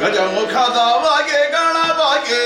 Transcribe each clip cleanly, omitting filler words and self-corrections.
ಗಜಮುಖದವಗೆ ಗಣಬಗೆ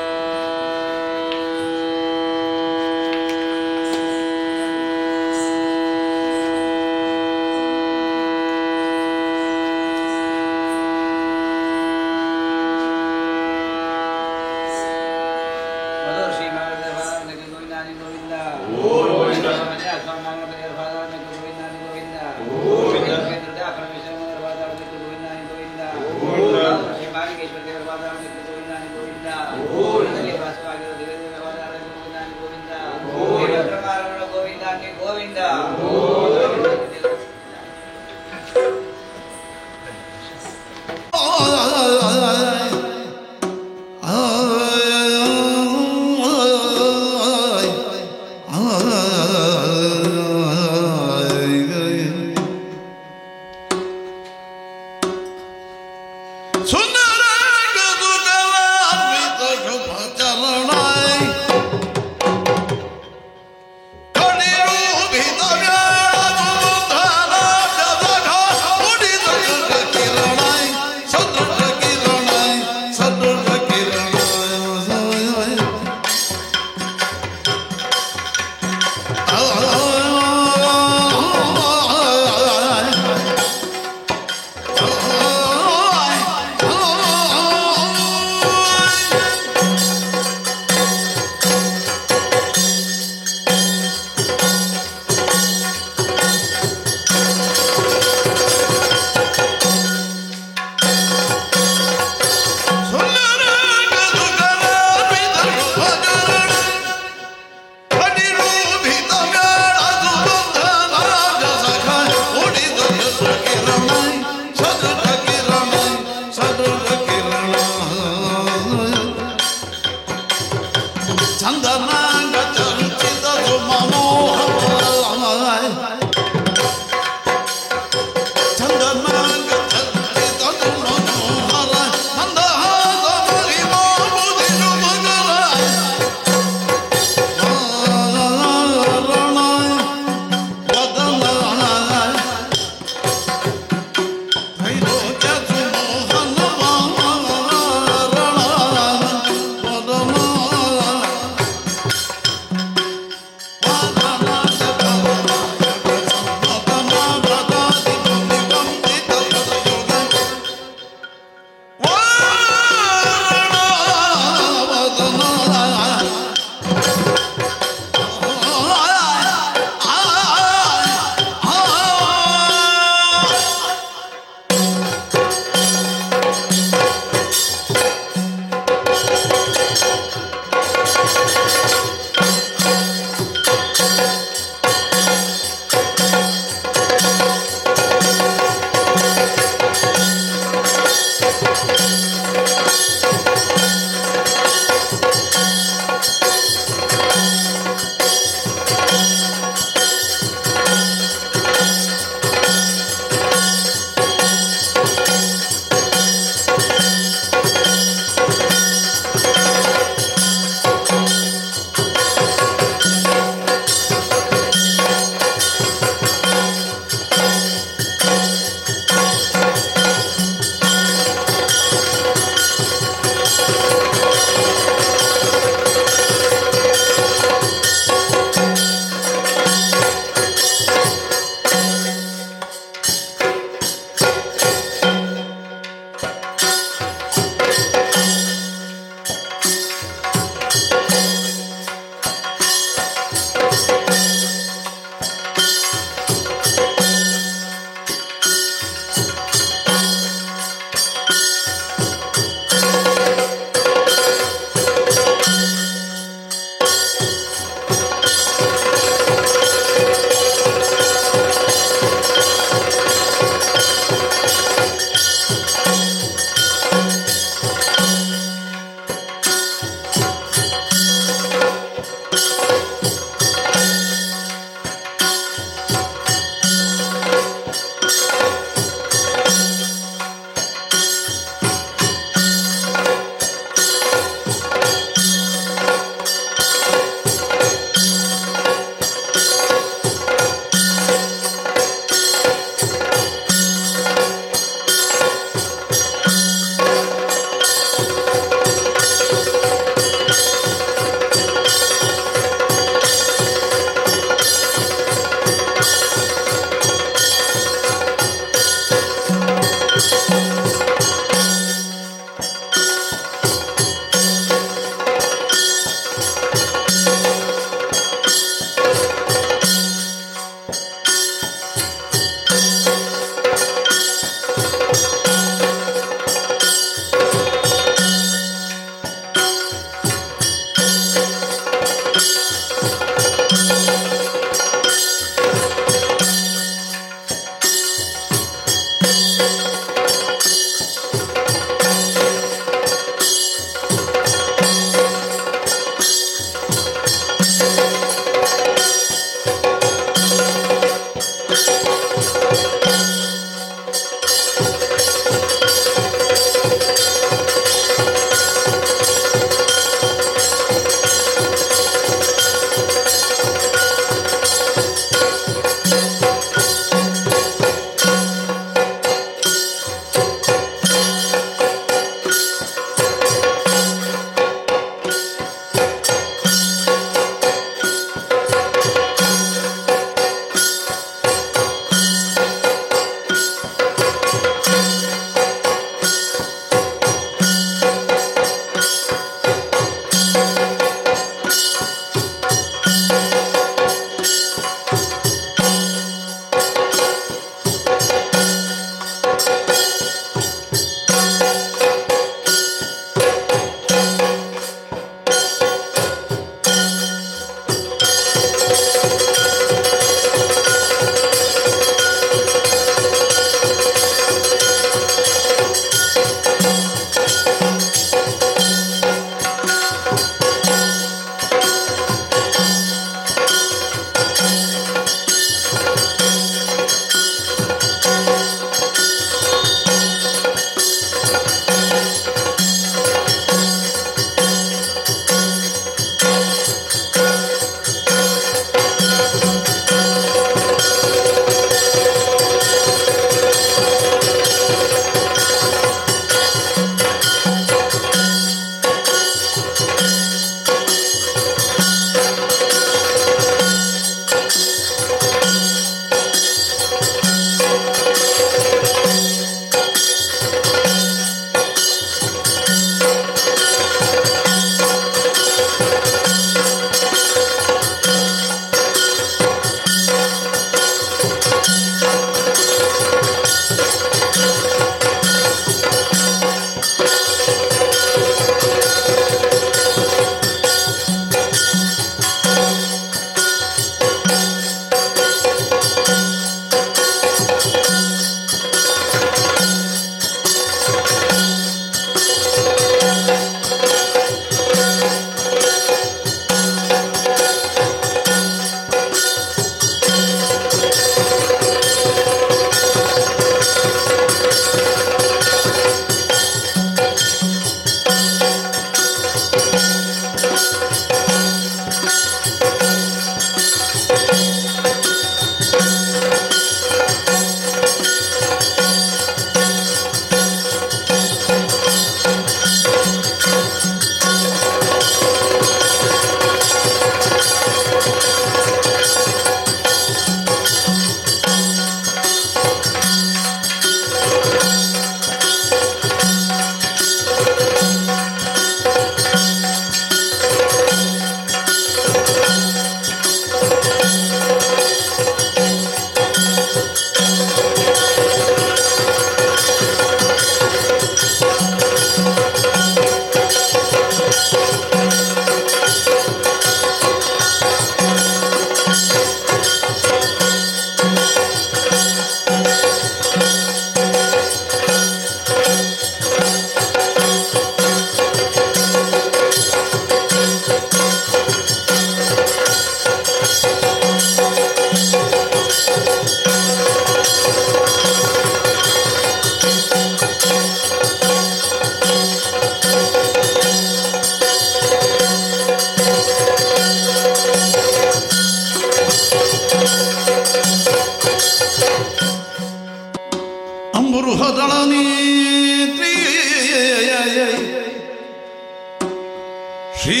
ಶ್ರೀ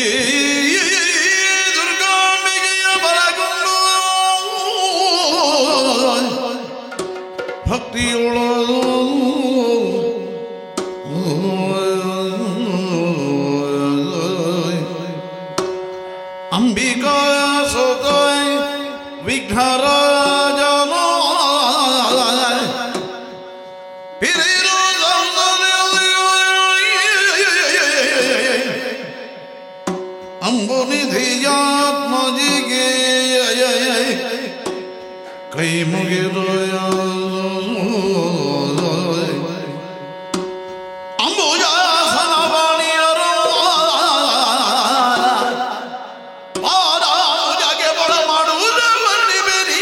ದುರ್ಗಾಂಬಿಕೆಯ ಬಲಗೊಂಡು ಭಕ್ತಿಯೊಳದು ಅಂಬಿಕಾ ಸೋತೈ ವಿಘ್ನರಾಜನ ಪಿರಿರು ಅಂಬುನಿಧಿಯಾತ್ಮಜಿಗೆ ಕೈ ಮುಗಿದು ಅಂಬುಜಾಸನ ಬಾಣಿಯರು ಪಾದಾಜಗೆ ಬಡ ಮಾಡುವುದು ಬನ್ನಿ ಬೇರಿ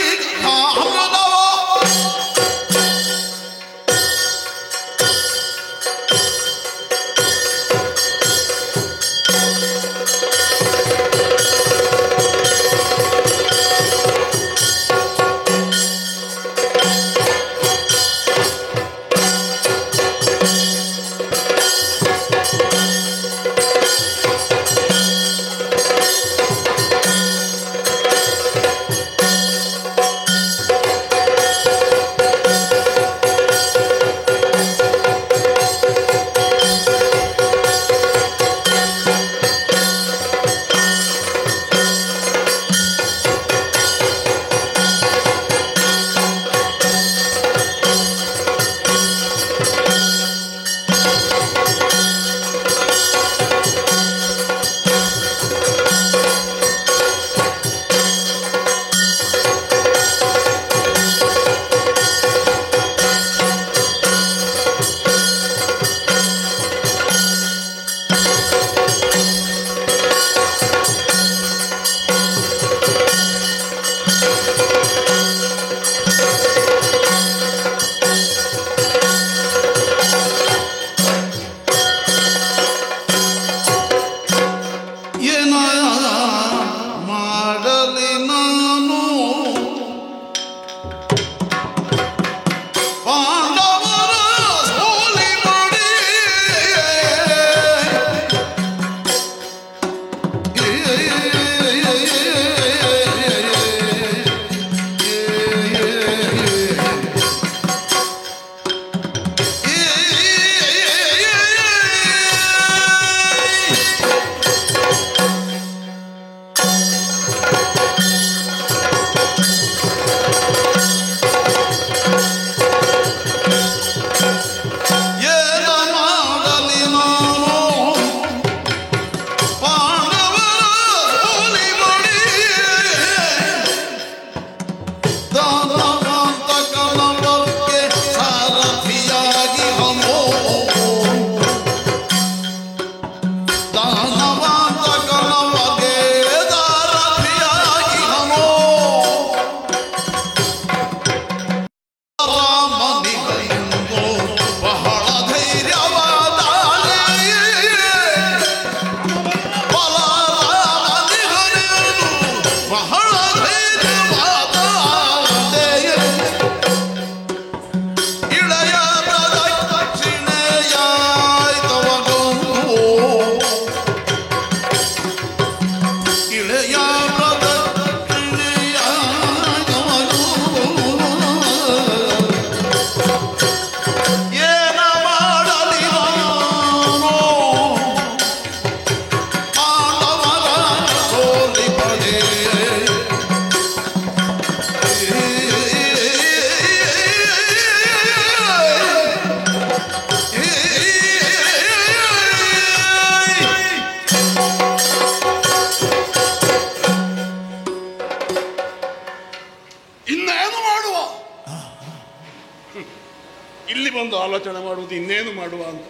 ಇಲ್ಲಿ ಬಂದು ಆಲೋಚನೆ ಮಾಡುವುದು ಇನ್ನೇನು ಮಾಡುವ ಅಂತ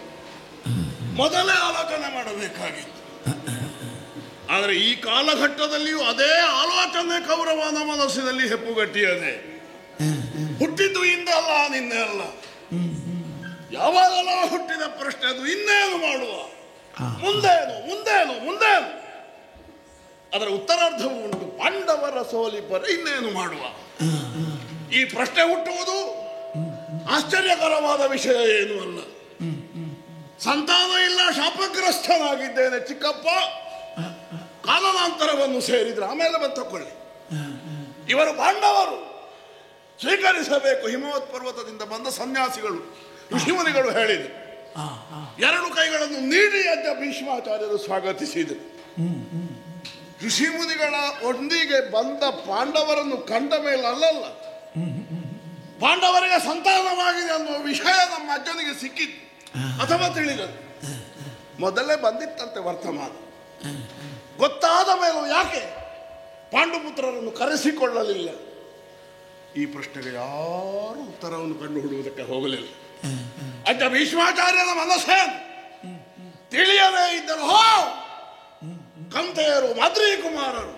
ಮೊದಲೇ ಆಲೋಚನೆ ಮಾಡಬೇಕಾಗಿತ್ತು. ಆದರೆ ಈ ಕಾಲಘಟ್ಟದಲ್ಲಿಯೂ ಅದೇ ಆಲೋಚನೆ ಕೌರವನ ಮನಸ್ಸಿನಲ್ಲಿ ಹೆಪ್ಪುಗಟ್ಟಿಯದೆ. ಹುಟ್ಟಿದ್ದು ಹಿಂದೆ ಅಲ್ಲ, ನಿನ್ನೆ ಅಲ್ಲ, ಯಾವಾಗಲೂ ಹುಟ್ಟಿದ ಪ್ರಶ್ನೆ ಅದು. ಇನ್ನೇನು ಮಾಡುವ, ಮುಂದೇನು ಮುಂದೇನು ಮುಂದೇನು. ಅದರ ಉತ್ತರಾರ್ಧವು ಉಂಟು. ಪಾಂಡವರ ಸೋಲಿಪರ ಇನ್ನೇನು ಮಾಡುವ. ಈ ಪ್ರಶ್ನೆ ಹುಟ್ಟುವುದು ಆಶ್ಚರ್ಯಕರವಾದ ವಿಷಯ ಏನೂ ಅಲ್ಲ. ಸಂತಾನ ಇಲ್ಲ, ಶಾಪಗ್ರಸ್ತನಾಗಿದ್ದೇನೆ ಚಿಕ್ಕಪ್ಪ. ತದನಂತರವನ್ನು ಸೇರಿದ್ರೆ ಆಮೇಲೆ ಬಂದು ತಕೊಳ್ಳಿ. ಇವರು ಪಾಂಡವರು ಸ್ವೀಕರಿಸಬೇಕು. ಹಿಮವತ್ ಪರ್ವತದಿಂದ ಬಂದ ಸನ್ಯಾಸಿಗಳು ಋಷಿಮುನಿಗಳು ಹೇಳಿದರು. ಎರಡು ಕೈಗಳನ್ನು ನೀಡಿ ಅಜ್ಜ ಭೀಷ್ಮಾಚಾರ್ಯರು ಸ್ವಾಗತಿಸಿದರು. ಋಷಿಮುನಿಗಳ ಒಂದಿಗೆ ಬಂದ ಪಾಂಡವರನ್ನು ಕಂಡ ಮೇಲೆ ಅಲ್ಲಲ್ಲ, ಪಾಂಡವರಿಗೆ ಸಂತಾನವಾಗಿದೆ ಅನ್ನುವ ವಿಷಯ ನಮ್ಮ ಅಜ್ಜನಿಗೆ ಸಿಕ್ಕಿತ್ತು ಅಥವಾ ತಿಳಿದದ್ದು. ಮೊದಲೇ ಬಂದಿತ್ತಂತೆ ವರ್ತಮಾನ. ಗೊತ್ತಾದ ಮೇಲೂ ಯಾಕೆ ಪಾಂಡುಪುತ್ರರನ್ನು ಕರೆಸಿಕೊಳ್ಳಲಿಲ್ಲ? ಈ ಪ್ರಶ್ನೆಗೆ ಯಾರು ಉತ್ತರವನ್ನು ಕಂಡುಹಿಡುವುದಕ್ಕೆ ಹೋಗಲಿಲ್ಲ. ಅಜ್ಜ ಭೀಷ್ಮಾಚಾರ್ಯನ ಮನಸ್ಸೇನು ತಿಳಿಯದೇ ಇದ್ದರು. ಕಂತೆಯರು ಮಾದ್ರಿ ಕುಮಾರರು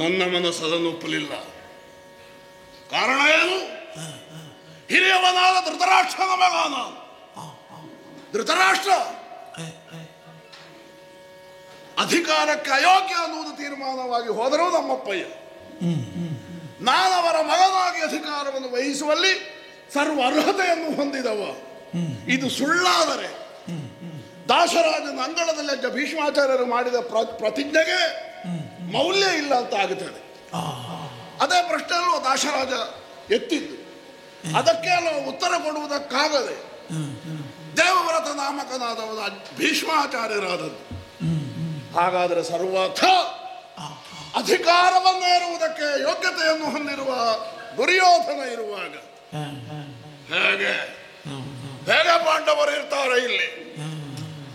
ನನ್ನ ಮನಸ್ಸನ್ನು ಒಪ್ಪಲಿಲ್ಲ. ಕಾರಣ ಏನು? ಹಿರಿಯವನಾದ ಧೃತರಾಷ್ಟ್ರನ ಮಗ ನಾನು. ಧೃತರಾಷ್ಟ್ರ ಅಧಿಕಾರಕ್ಕೆ ಅಯೋಗ್ಯ ಅನ್ನುವುದು ತೀರ್ಮಾನವಾಗಿ ಹೋದರೂ ನಮ್ಮಪ್ಪಯ್ಯ, ನಾನವರ ಮಗನಾಗಿ ಅಧಿಕಾರವನ್ನು ವಹಿಸುವಲ್ಲಿ ಸರ್ವ ಅರ್ಹತೆಯನ್ನು ಹೊಂದಿದವ. ಇದು ಸುಳ್ಳಾದರೆ ದಾಸರಾಜನ ಅಂಗಳದಲ್ಲಿ ಅಜ್ಜ ಭೀಷ್ಮಾಚಾರ್ಯರು ಮಾಡಿದ ಪ್ರತಿಜ್ಞೆಗೆ ಮೌಲ್ಯ ಇಲ್ಲ ಅಂತ ಆಗುತ್ತದೆ. ಅದೇ ಪ್ರಶ್ನೆಯಲ್ಲೂ ದಾಸರಾಜ ಎತ್ತಿದ್ದು. ಅದಕ್ಕೆ ನಾವು ಉತ್ತರ ಕೊಡುವುದಕ್ಕಾಗದೆ ದೇವವ್ರತ ನಾಮಕನಾದವನ ಭೀಷ್ಮಾಚಾರ್ಯರಾದದ್ದು. ಹಾಗಾದರೆ ಸರ್ವಥ ಅಧಿಕಾರವನ್ನೇರುವುದಕ್ಕೆ ಯೋಗ್ಯತೆಯನ್ನು ಹೊಂದಿರುವ ದುರ್ಯೋಧನ ಇರುವಾಗ ಹೇಗೆ ಹೇಗೆ ಪಾಂಡವರು ಇರ್ತಾರೆ ಇಲ್ಲಿ?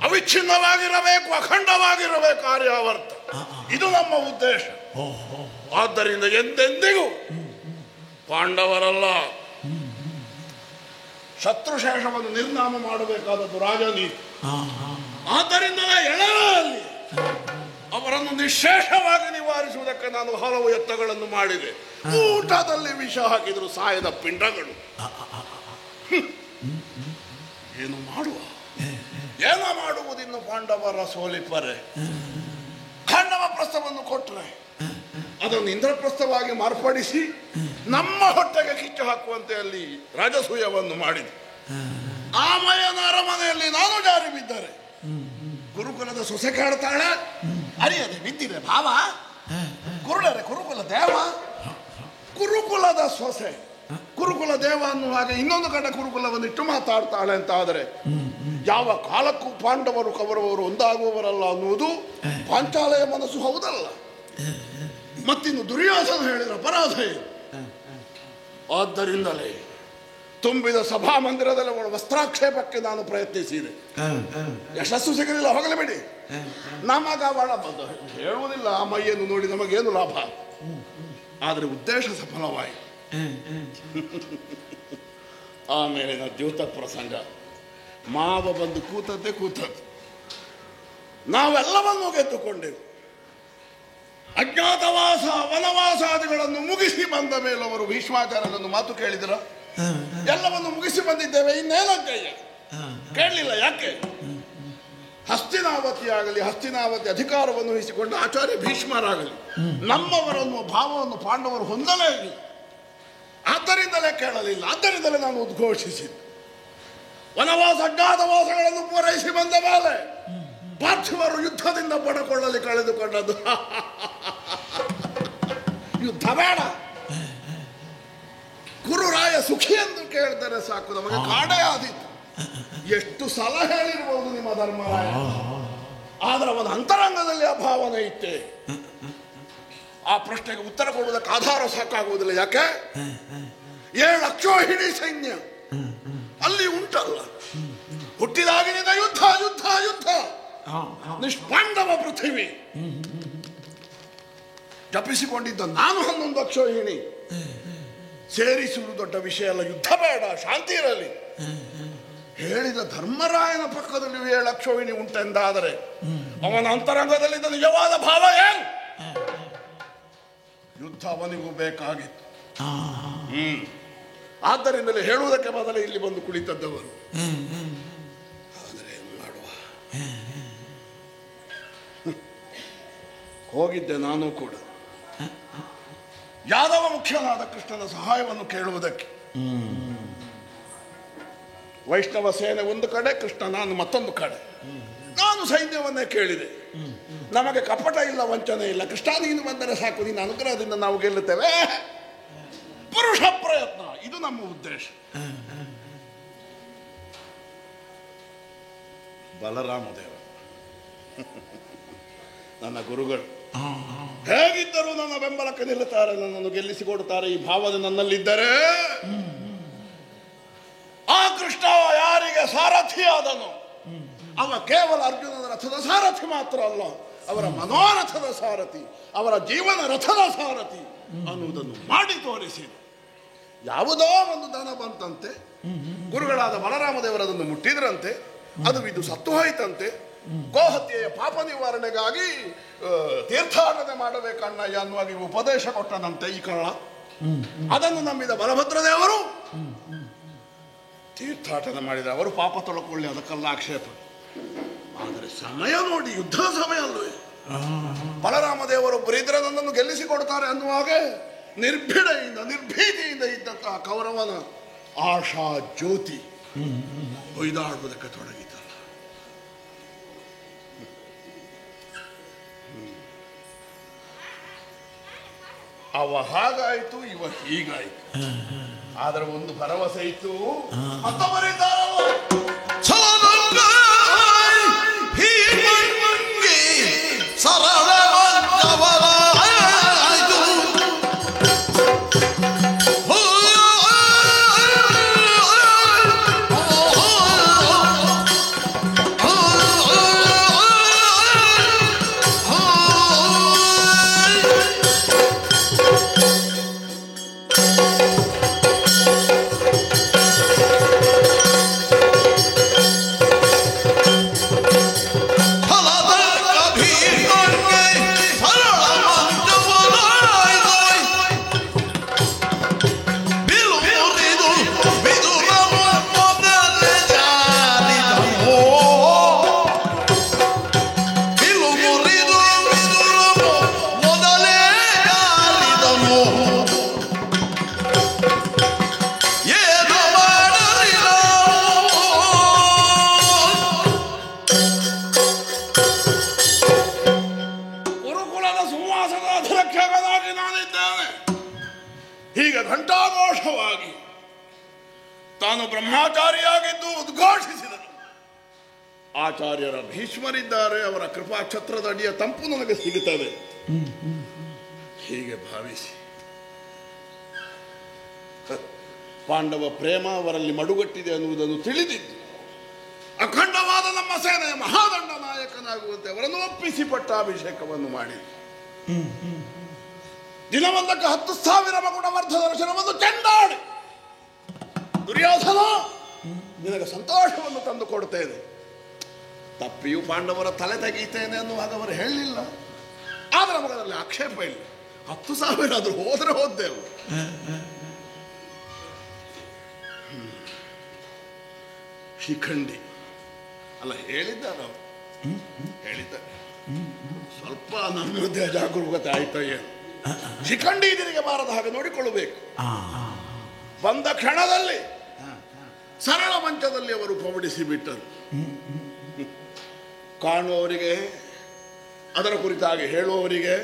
ಅವಿಚ್ಛಿನ್ನವಾಗಿರಬೇಕು, ಅಖಂಡವಾಗಿರಬೇಕು ಆರ್ಯಾವರ್ತ. ಇದು ನಮ್ಮ ಉದ್ದೇಶ. ಆದ್ದರಿಂದ ಎಂದೆಂದಿಗೂ ಪಾಂಡವರಲ್ಲ, ಶತ್ರುಶೇಷವನ್ನು ನಿರ್ನಾಮ ಮಾಡಬೇಕಾದದ್ದು ರಾಜನೀತಿ. ಆದ್ದರಿಂದಲೇ ಎಳೆಯಲ್ಲಿ ಅವರನ್ನು ನಿಶೇಷವಾಗಿ ನಿವಾರಿಸುವುದಕ್ಕೆ ನಾನು ಹಲವು ಯತ್ನಗಳನ್ನು ಮಾಡಿದೆ. ಊಟದಲ್ಲಿ ವಿಷ ಹಾಕಿದ್ರು ಸಾಯದ ಪಿಂಡಗಳು. ಏನು ಮಾಡುವ, ಏನೋ ಮಾಡುವುದಿನ್ನು ಪಾಂಡವರ ಸೋಲಿಪರೆ. ಖಂಡವ ಪ್ರಸ್ಥವನ್ನು ಕೊಟ್ಟರೆ ಅದನ್ನು ಇಂದ್ರಪ್ರಸ್ಥವಾಗಿ ಮಾರ್ಪಡಿಸಿ ನಮ್ಮ ಹೊಟ್ಟೆಗೆ ಕಿಚ್ಚು ಹಾಕುವಂತೆ ಅಲ್ಲಿ ರಾಜಸೂಯವನ್ನು ಮಾಡಿದೆ. ಆ ಮಯನ ಅರಮನೆಯಲ್ಲಿ ನಾನು ಜಾರಿ ಬಿದ್ದರೆ ಗುರುಕುಲದ ಸೊಸೆ ಕಾಡ್ತಾಳೆ, ಅರಿಯದೆ ಬಿದ್ದಿದೆ ಭಾವ, ಕುರುಡರೆ ಕುರುಕುಲ ದೇವ, ಕುರುಕುಲದ ಸೊಸೆ ಕುರುಕುಲ ದೇವ ಅನ್ನುವ ಹಾಗೆ ಇನ್ನೊಂದು ಕಡೆ ಕುರುಕುಲವನ್ನಿಟ್ಟು ಮಾತಾಡ್ತಾಳೆ ಅಂತ ಆದರೆ ಯಾವ ಕಾಲಕ್ಕೂ ಪಾಂಡವರು ಕೌರವರು ಒಂದಾಗುವವರಲ್ಲ ಅನ್ನುವುದು ಪಾಂಚಾಲೆಯ ಮನಸ್ಸು ಹೌದಲ್ಲ. ಮತ್ತಿನ್ನು ದುರ್ಯೋಧನ ಹೇಳಿದ ಅಪರಾಧ ಏನು? ಆದ್ದರಿಂದಲೇ ತುಂಬಿದ ಸಭಾ ಮಂದಿರದಲ್ಲಿ ಅವಳ ವಸ್ತ್ರಾಕ್ಷೇಪಕ್ಕೆ ನಾನು ಪ್ರಯತ್ನಿಸಿದೆ. ಯಶಸ್ಸು ಸಿಗಲಿಲ್ಲ, ಹೋಗಲಿ ಬಿಡಿ. ನಮಗ ಅವಳ ಹೇಳುವುದಿಲ್ಲ, ಆ ಮೈಯನ್ನು ನೋಡಿ ನಮಗೇನು ಲಾಭ. ಆದರೆ ಉದ್ದೇಶ ಸಫಲವಾಯಿತು. ಆಮೇಲಿನ ದ್ಯೂತ ಪ್ರಸಂಗ, ಮಾವ ಬಂದು ಕೂತದ್ದು ನಾವೆಲ್ಲವನ್ನೂ ಗೆದ್ದುಕೊಂಡೆವು. ಅಜ್ಞಾತವಾಸ ವನವಾಸಾದಿಗಳನ್ನು ಮುಗಿಸಿ ಬಂದ ಮೇಲೆ ಅವರು ಭೀಷ್ಮಾಚಾರ್ಯನನ್ನು ಮಾತು ಕೇಳಿದ್ರ? ಎಲ್ಲವನ್ನು ಮುಗಿಸಿ ಬಂದಿದ್ದೇವೆ, ಇನ್ನೇನಂತಯ್ಯ ಕೇಳಲಿಲ್ಲ. ಯಾಕೆ? ಹಸ್ತಿನಾವತಿ ಆಗಲಿ, ಹಸ್ತಿನಾವತಿ ಅಧಿಕಾರವನ್ನು ವಹಿಸಿಕೊಂಡು ಆಚಾರ್ಯ ಭೀಷ್ಮರಾಗಲಿ ನಮ್ಮವರನ್ನು ಭಾವವನ್ನು ಪಾಂಡವರು ಹೊಂದಲೇ ಇಲ್ಲ. ಆದ್ದರಿಂದಲೇ ಕೇಳಲಿಲ್ಲ. ಆದ್ದರಿಂದಲೇ ನಾನು ಉದ್ಘೋಷಿಸಿದ್ದು. ವನವಾಸ ಅಜ್ಞಾತವಾಸಗಳನ್ನು ಪೂರೈಸಿ ಬಂದ ಮೇಲೆ ಪಾರ್ಥಿವರು ಯುದ್ಧದಿಂದ ಪಡಕೊಳ್ಳಲಿ ಕಳೆದುಕೊಂಡದ್ದು. ಯುದ್ಧ ಬೇಡ, ಕುರುರಾಯ ಸುಖಿ ಎಂದು ಕೇಳಿದರೆ ಸಾಕು, ನಮಗೆ ಕಾಡೇ ಆದೀತು. ಎಷ್ಟು ಸಲ ಹೇಳಿರ್ಬೋದು ನಿಮ್ಮ ಧರ್ಮರಾಯ, ಆದರೆ ಅವನ ಅಂತರಂಗದಲ್ಲಿ ಆ ಭಾವನೆ ಇತ್ತೆ. ಆ ಪ್ರಶ್ನೆಗೆ ಉತ್ತರ ಕೊಡುವುದಕ್ಕೆ ಆಧಾರ ಸಾಕಾಗುವುದಿಲ್ಲ. ಯಾಕೆ? 7 ಅಕ್ಷೋಹಿಣಿ ಸೈನ್ಯ ಅಲ್ಲಿ ಉಂಟಲ್ಲ. ಹುಟ್ಟಿದಾಗಿನಿಂದ ಯುದ್ಧ ಯುದ್ಧ ಯುದ್ಧ, ನಿಷ್ಪಾಂಡವ ಪೃಥ್ವಿ. ಜಪಿಸಿಕೊಂಡಿದ್ದ ನಾನು 11 ಅಕ್ಷೋಹಿಣಿ. ಸೇರಿಸುವುದು ದೊಡ್ಡ ವಿಷಯ ಅಲ್ಲ, ಯುದ್ಧ ಬೇಡ, ಶಾಂತಿ ಇರಲಿ. ಹೇಳಿದ ಧರ್ಮರಾಯನ ಪಕ್ಕದಲ್ಲಿ 7 ಅಕ್ಷೋಹಿಣಿ ಉಂಟೆಂದಾದರೆ ಅವನ ಅಂತರಂಗದಲ್ಲಿದ್ದ ನಿಜವಾದ ಭಾವ ಏನು? ಯುದ್ಧ ಅವನಿಗೂ ಬೇಕಾಗಿತ್ತು. ಆದ್ದರಿಂದಲೇ ಹೇಳುವುದಕ್ಕೆ ಬದಲೇ ಇಲ್ಲಿ ಬಂದು ಕುಳಿತದ್ದವರು. ಆದರೆ ಏನು ಮಾಡುವ, ಹೋಗಿದ್ದೆ ನಾನು ಕೂಡ ಯಾದವ ಮುಖ್ಯನಾದ ಕೃಷ್ಣನ ಸಹಾಯವನ್ನು ಕೇಳುವುದಕ್ಕೆ. ವೈಷ್ಣವ ಸೇನೆ ಒಂದು ಕಡೆ, ಕೃಷ್ಣ ನಾನು ಮತ್ತೊಂದು ಕಡೆ. ನಾನು ಸೈನ್ಯವನ್ನೇ ಕೇಳಿದೆ. ನಮಗೆ ಕಪಟ ಇಲ್ಲ, ವಂಚನೆ ಇಲ್ಲ. ಕೃಷ್ಣ ನೀನು ಬಂದರೆ ಸಾಕು, ನಿನ್ನ ಅನುಗ್ರಹದಿಂದ ನಾವು ಗೆಲ್ಲುತ್ತೇವೆ. ಪುರುಷ ಪ್ರಯತ್ನ, ಇದು ನಮ್ಮ ಉದ್ದೇಶ. ಬಲರಾಮ ದೇವ ನನ್ನ ಗುರುಗಳು ಹೇಗಿದ್ದರೂ ನನ್ನ ಬೆಂಬಲಕ್ಕೆ ನಿಲ್ಲುತ್ತಾರೆ, ನನ್ನನ್ನು ಗೆಲ್ಲಿಸಿಕೊಡುತ್ತಾರೆ. ಈ ಭಾವನೆ ನನ್ನಲ್ಲಿದ್ದರೆ ಆ ಕೃಷ್ಣ ಯಾರಿಗೆ ಸಾರಥಿಯಾದನು, ಅವ ಕೇವಲ ಅರ್ಜುನನ ರಥದ ಸಾರಥಿ ಮಾತ್ರ ಅಲ್ಲ, ಅವರ ಮನೋರಥದ ಸಾರಥಿ, ಅವರ ಜೀವನ ರಥದ ಸಾರಥಿ ಅನ್ನುವುದನ್ನು ಮಾಡಿ ತೋರಿಸಿದ. ಯಾವುದೋ ಒಂದು ದನ ಬಂತಂತೆ, ಗುರುಗಳಾದ ಬಲರಾಮ ದೇವರದನ್ನು ಮುಟ್ಟಿದ್ರಂತೆ, ಅದು ಇದು ಸತ್ತು ಹೋಯಿತಂತೆ. ಗೋಹತ್ಯೆಯ ಪಾಪ ನಿವಾರಣೆಗಾಗಿ ತೀರ್ಥಾಟನೆ ಮಾಡಬೇಕಣ್ಣಯ್ಯ ಅನ್ನುವಾಗಿ ಉಪದೇಶ ಕೊಟ್ಟನಂತೆ ಈ ಕಳ್ಳ. ಅದನ್ನು ನಂಬಿದ ಬಲಭದ್ರ ದೇವರು ತೀರ್ಥಾಟನೆ ಮಾಡಿದ. ಅವರು ಪಾಪ ತೊಳಕೊಳ್ಳಿ, ಅದಕ್ಕೆಲ್ಲ ಆಕ್ಷೇಪ. ಆದರೆ ಸಮಯ ನೋಡಿ, ಯುದ್ಧದ ಸಮಯ ಅಲ್ವೇ. ಬಲರಾಮ ದೇವರೊಬ್ಬರು ಇದ್ರೆ ನನ್ನನ್ನು ಗೆಲ್ಲಿಸಿಕೊಡ್ತಾರೆ ಅನ್ನುವಾಗ ನಿರ್ಭೀಡೆಯಿಂದ ನಿರ್ಭೀತಿಯಿಂದ ಇದ್ದಂತಹ ಕೌರವನ ಆಶಾ ಜ್ಯೋತಿ ಹೊಯ್ದಾಡುವುದಕ್ಕೆ ತೊಡಗಿತಲ್ಲ. ಅವ ಹಾಗಾಯ್ತು, ಇವ ಹೀಗಾಯ್ತು. ಆದ್ರೆ ಒಂದು ಭರವಸೆ ಇತ್ತು, ಮತ್ತೊಬ್ಬರಿದ್ದಾರಲ್ಲ ಘಂಟಾಘೋಷವಾಗಿ ತಾನು ಬ್ರಹ್ಮಾಚಾರಿಯಾಗಿದ್ದು ಉದ್ಘೋಷಿಸಿದನು. ಆಚಾರ್ಯರ ಭೀಷ್ಮರಿದ್ದಾರೆ, ಅವರ ಕೃಪಾ ಛತ್ರದ ಅಡಿಯ ತಂಪು ನನಗೆ ಸಿಗುತ್ತದೆ ಹೀಗೆ ಭಾವಿಸಿ ಪಾಂಡವ ಪ್ರೇಮ ಅವರಲ್ಲಿ ಮಡುಗಟ್ಟಿದೆ ಅನ್ನುವುದನ್ನು ತಿಳಿದಿದ್ದು ಅಖಂಡವಾದ ನಮ್ಮ ಸೇನೆಯ ಮಹಾದಂಡ ನಾಯಕನಾಗುವಂತೆ ಅವರನ್ನು ಒಪ್ಪಿಸಿ ಪಟ್ಟಾಭಿಷೇಕವನ್ನು ಮಾಡಿ ದಿನವೊಂದಕ್ಕೆ 10,000 ಮಗುಣವರ್ಧ ದರ್ಶನವನ್ನು ಚೆಂಡಾಡಿ, ದುರ್ಯೋಧನ ನಿನಗೆ ಸಂತೋಷವನ್ನು ತಂದು ಕೊಡುತ್ತೇನೆ, ತಪ್ಪಿಯೂ ಪಾಂಡವರ ತಲೆ ತೆಗೀತೇನೆ ಅನ್ನುವಾಗ ಅವರು ಹೇಳಲಿಲ್ಲ. ಆದರೆ ನಮಗದಲ್ಲಿ ಆಕ್ಷೇಪ ಇಲ್ಲ. 10,000 ಆದ್ರೂ ಹೋದ್ರೆ ಹೋದ್ದೆವು. ಶಿಖಂಡಿ ಅಲ್ಲ ಹೇಳಿದ್ದಾರೆ, ಅವರು ಹೇಳಿದ್ದಾರೆ. ಸ್ವಲ್ಪ ನಮ್ಮದೇ ಜಾಗರೂಕತೆ ಆಯ್ತಾ ಏನು? ಶಿಖಂಡಿ ಇದರಿಗೆ ಬಾರದ ಹಾಗೆ ನೋಡಿಕೊಳ್ಳಬೇಕು. ಬಂದ ಕ್ಷಣದಲ್ಲಿ ಸರಳ ಮಂಚದಲ್ಲಿ ಅವರು ಪವಡಿಸಿ ಬಿಟ್ಟರು. ಕಾಣುವವರಿಗೆ, ಅದರ ಕುರಿತಾಗಿ ಹೇಳುವವರಿಗೆ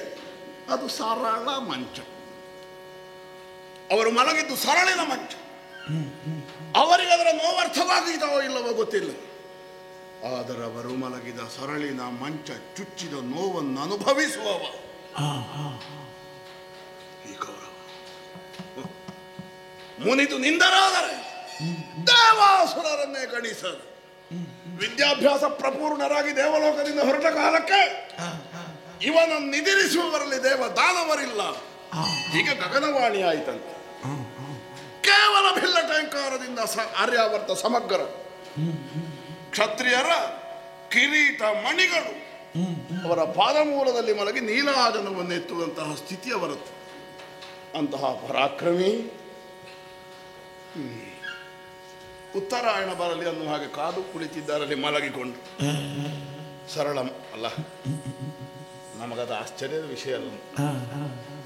ಅದು ಸರಳ ಮಂಚ. ಅವರು ಮಲಗಿದ್ದು ಸರಳಿನ ಮಂಚ. ಅವರಿಗೆ ಅದರ ನೋವರ್ಥವಾಗಿದವೋ ಇಲ್ಲವೋ ಗೊತ್ತಿಲ್ಲ. ಆದರೆ ಅವರು ಮಲಗಿದ ಸರಳಿನ ಮಂಚ ಚುಚ್ಚಿದ ನೋವನ್ನು ಅನುಭವಿಸುವವ ಈ ಕೌರವ. ಮುನಿದು ನಿಂದರಾದರೆ ದೇವಾಸುರರನ್ನೇ ಗಣಿಸರು. ವಿದ್ಯಾಭ್ಯಾಸ ಪ್ರಪೂರ್ಣರಾಗಿ ದೇವಲೋಕದಿಂದ ಹೊರಟ ಕಾಲಕ್ಕೆ ಇವನನ್ನು ನಿದಿರಿಸುವವರಲ್ಲಿ ದೇವ ದಾನವರಿಲ್ಲ. ಹೀಗೆ ಗಗನವಾಣಿ ಆಯ್ತಂತೆ. ಕೇವಲ ಭಿಲ್ಲ ಟಂಕಾರದಿಂದ ಆರ್ಯಾವರ್ತ ಸಮಗ್ರ ಕ್ಷತ್ರಿಯರ ಕಿರೀಟ ಮಣಿಗಳು ಅವರ ಪಾದಮೂಲದಲ್ಲಿ ಮಲಗಿ ನೀಲಾಜನವನ್ನು ಎತ್ತುವಂತಹ ಸ್ಥಿತಿ ಅವರದ್ದು. ಅಂತಹ ಪರಾಕ್ರಮಿ ಉತ್ತರಾಯಣ ಬರಲಿ ಅನ್ನುವ ಹಾಗೆ ಕಾದು ಕುಳಿತಿದ್ದಾರಲ್ಲಿ ಮಲಗಿಕೊಂಡು. ಸರಳ ಅಲ್ಲ, ನಮಗದು ಆಶ್ಚರ್ಯದ ವಿಷಯ ಅಲ್ಲ.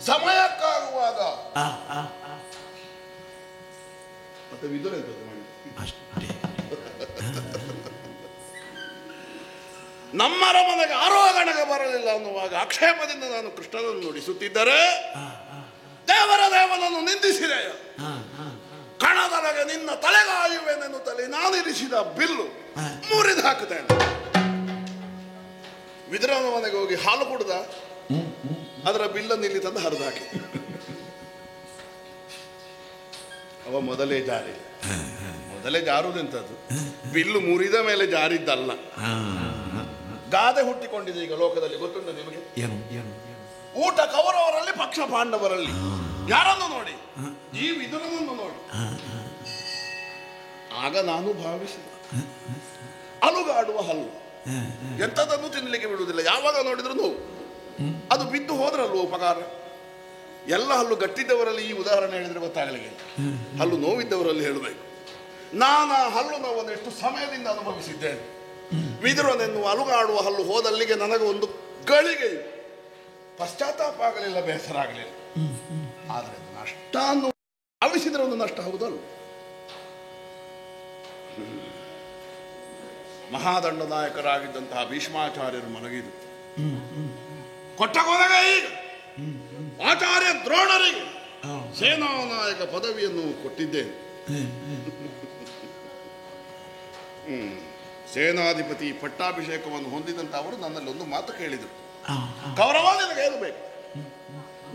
ಸಮಯಕ್ಕಾಗುವಾಗ ಮತ್ತೆ ವಿದುರ ಎಂತದ್ದು ಮಾಡಿ ನಮ್ಮರ ಮನೆಗೆ ಆರೋಹಣೆಗೆ ಬರಲಿಲ್ಲ ಅನ್ನುವಾಗ ಆಕ್ಷೇಪದಿಂದ ನಾನು ಕೃಷ್ಣನನ್ನು ನುಡಿಸುತ್ತಿದ್ದರೆ ದೇವನನ್ನು ನಿಂದಿಸಿದೆ. ಕಣದೊಳಗೆ ನಿನ್ನ ತಲೆಗಾಯುವೆನೆನ್ನುತ್ತಲೇ ನಾನಿರಿಸಿದ ಬಿಲ್ಲು ಮುರಿದು ಹಾಕುತ್ತೇನೆ. ವಿದುರನ ಮನೆಗೆ ಹೋಗಿ ಹಾಲು ಕುಡ್ದ, ಅದರ ಬಿಲ್ಲನ್ನು ಇಲ್ಲಿ ತಂದು ಹರಿದು ಹಾಕಿ. ಅವ ಮೊದಲೇ ಜಾರುವುದೆಂತದ್ದು, ಬಿಲ್ಲು ಮುರಿದ ಮೇಲೆ ಜಾರಿದ್ದಲ್ಲ. ಗಾದೆ ಹುಟ್ಟಿಕೊಂಡಿದೆ ಈಗ ಲೋಕದಲ್ಲಿ, ಗೊತ್ತುಂಟು ನಿಮಗೆ? ಊಟ ಕೌರವರಲ್ಲಿ ಪಕ್ಷ ಪಾಂಡವರಲ್ಲಿ. ಯಾರನ್ನು ನೋಡಿ? ಈ ವಿದುರನನ್ನು ನೋಡಿ. ಆಗ ನಾನು ಭಾವಿಸಿದೆ, ಅಲುಗಾಡುವ ಹಲ್ಲು ಎಂಥದನ್ನು ತಿನ್ನಲಿಕ್ಕೆ ಬಿಡುವುದಿಲ್ಲ. ಯಾವಾಗ ನೋಡಿದ್ರು ನೋವು. ಅದು ಬಿದ್ದು ಹೋದ್ರಲ್ವ ಉಪಕಾರ. ಎಲ್ಲ ಹಲ್ಲು ಗಟ್ಟಿದ್ದವರಲ್ಲಿ ಈ ಉದಾಹರಣೆ ಹೇಳಿದ್ರೆ ಗೊತ್ತಾಗಲಿಕ್ಕೆ, ಹಲ್ಲು ನೋವಿದ್ದವರಲ್ಲಿ ಹೇಳಬೇಕು. ನಾನು ಹಲ್ಲು ನೋವನ್ನು ಎಷ್ಟು ಸಮಯದಿಂದ ಅನುಭವಿಸಿದ್ದೇನೆ. ವಿದುರನೆನ್ನುವ ಅಲುಗಾಡುವ ಹಲ್ಲು ಹೋದಲ್ಲಿಗೆ ನನಗೆ ಒಂದು ಗಳಿಗೆ ಪಶ್ಚಾತ್ತಾಪ ಆಗಲಿಲ್ಲ, ಬೇಸರ ಆಗಲಿಲ್ಲ. ಆದರೆ ನಷ್ಟ ಅನ್ನು ಭಾವಿಸಿದ್ರೆ ಒಂದು ನಷ್ಟ ಹೌದಲ್ಲ. ಮಹಾದಂಡ ನಾಯಕರಾಗಿದ್ದಂತಹ ಭೀಷ್ಮಾಚಾರ್ಯರು ಮಲಗಿದ್ರು. ಕೊಟ್ಟ ಕೊನೆಗೆ ಈಗ ಆಚಾರ್ಯ ದ್ರೋಣರಿಗೆ ಸೇನಾ ನಾಯಕ ಪದವಿಯನ್ನು ಕೊಟ್ಟಿದ್ದೇನೆ. ಸೇನಾಧಿಪತಿ ಪಟ್ಟಾಭಿಷೇಕವನ್ನು ಹೊಂದಿದಂತ ಅವರು ನನ್ನಲ್ಲಿ ಒಂದು ಮಾತು ಕೇಳಿದರು. ಕೌರವ ನಿನಗೆ ಏನು ಬೇಕು?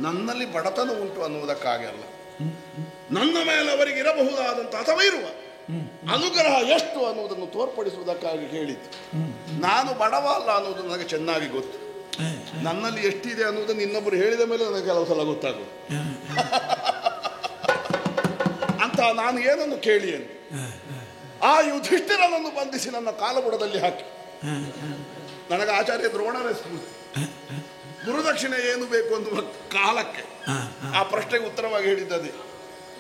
ನನ್ನಲ್ಲಿ ಬಡತನ ಉಂಟು ಅನ್ನುವುದಕ್ಕಾಗಿ ಅಲ್ಲ, ನನ್ನ ಮೇಲೆ ಅವರಿಗೆ ಇರಬಹುದಾದಂತ ಅಥವಾ ಇರುವ ಅನುಗ್ರಹ ಎಷ್ಟು ಅನ್ನುವುದನ್ನು ತೋರ್ಪಡಿಸುವುದಕ್ಕಾಗಿ ಹೇಳಿದ್ದು. ನಾನು ಬಡವ ಅಲ್ಲ ಅನ್ನೋದು ನನಗೆ ಚೆನ್ನಾಗಿ ಗೊತ್ತು. ನನ್ನಲ್ಲಿ ಎಷ್ಟಿದೆ ಅನ್ನೋದನ್ನು ಇನ್ನೊಬ್ಬರು ಹೇಳಿದ ಮೇಲೆ ನನಗೆ ಕೆಲವು ಸಲ ಗೊತ್ತಾಗೋದು ಅಂತ. ನಾನು ಏನನ್ನು ಕೇಳಿ ಅಂತ ಆ ಯುಧಿಷ್ಠಿರನನ್ನು ಬಂಧಿಸಿ ನನ್ನ ಕಾಲಬುಡದಲ್ಲಿ ಹಾಕಿ ನನಗೆ ಆಚಾರ್ಯ ದ್ರೋಣರೇ ಸ್ಫೂರ್ತಿ. ಗುರುದಕ್ಷಿಣೆ ಏನು ಬೇಕು ಅನ್ನುವ ಕಾಲಕ್ಕೆ ಆ ಪ್ರಶ್ನೆಗೆ ಉತ್ತರವಾಗಿ ಹೇಳಿದ್ದದೆ.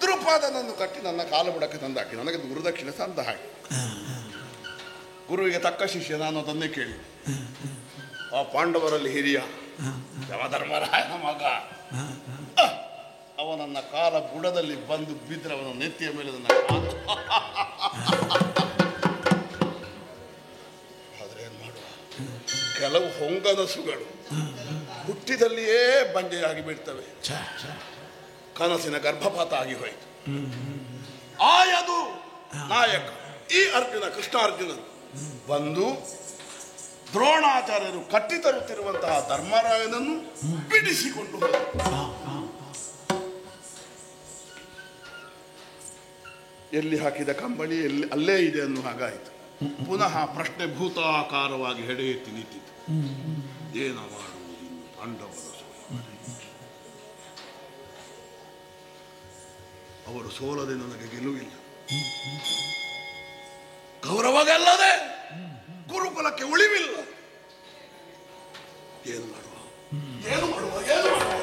ದ್ರುಪದನನ್ನು ಕಟ್ಟಿ ನನ್ನ ಕಾಲಬುಡಕ್ಕೆ ತಂದಾಕಿ ನನಗೆ ಗುರುದಕ್ಷಿಣೆ ತಂದ ಹಾಕಿ. ಗುರುವಿಗೆ ತಕ್ಕ ಶಿಷ್ಯ ನಾನು ಅದನ್ನೇ ಕೇಳಿ. ಆ ಪಾಂಡವರಲ್ಲಿ ಹಿರಿಯ ಯಮಧರ್ಮರಾಯನ ಮಗ ಅವನನ್ನ ಕಾಲ ಬುಡದಲ್ಲಿ ಬಂದು ಬಿದ್ದರೆ ಅವನ ನೆತ್ತಿಯ ಮೇಲೆ ನನ್ನ ಆದ್ರೆ ಏನ್ ಮಾಡುವ, ಕೆಲವು ಹೊಂಗನಸುಗಳು ಹುಟ್ಟಿದಲ್ಲಿಯೇ ಬಂಜೆಯಾಗಿ ಬಿಡ್ತವೆ. ಕನಸಿನ ಗರ್ಭಪಾತ ಆಗಿ ಹೋಯಿತು. ಆಯದು ನಾಯಕ ಈ ಅರ್ಜುನ, ಕೃಷ್ಣಾರ್ಜುನರು ಬಂದು ದ್ರೋಣಾಚಾರ್ಯರು ಕಟ್ಟಿ ತರುತ್ತಿರುವಂತಹ ಧರ್ಮರಾಯನನ್ನು ಬಿಡಿಸಿಕೊಂಡು ಹೋದರು. ಎಲ್ಲಿ ಹಾಕಿದ ಕಂಬಳಿ ಎಲ್ಲಿ ಅಲ್ಲೇ ಇದೆ ಅನ್ನೋ ಹಾಗಾಯಿತು. ಪುನಃ ಪ್ರಶ್ನೆ ಭೂತಾಕಾರವಾಗಿ ಹೆಡೆ ಎತ್ತಿ ನಿಂತಿತು. ಏನ ಮಾಡುವುದು ಪಾಂಡವರ ಅವರು ಸೋಲದೆ ನನಗೆ ಗೆಲುವಿಲ್ಲ. ಕೌರವಗೆಲ್ಲದೆ ಗುರುಕುಲಕ್ಕೆ ಉಳಿವಿಲ್ಲ. ಏನು ಮಾಡುವ, ಏನು ಮಾಡುವ, ಏನು ಮಾಡುವ?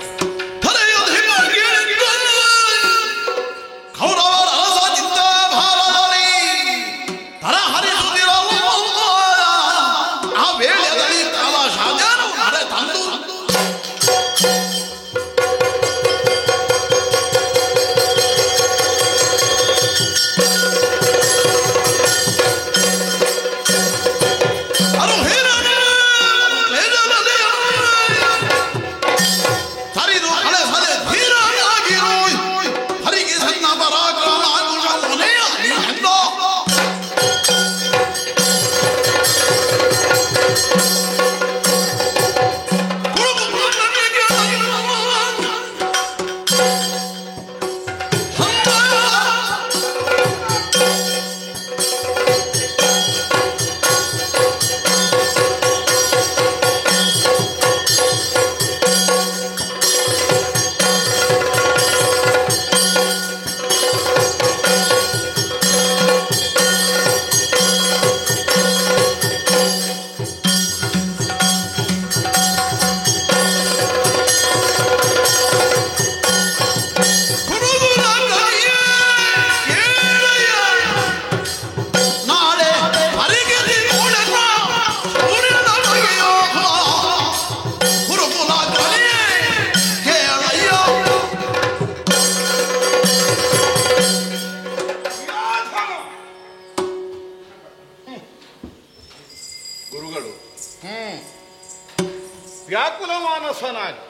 ವ್ಯಾಕುಲ ಮಾನಸನಾಗಿ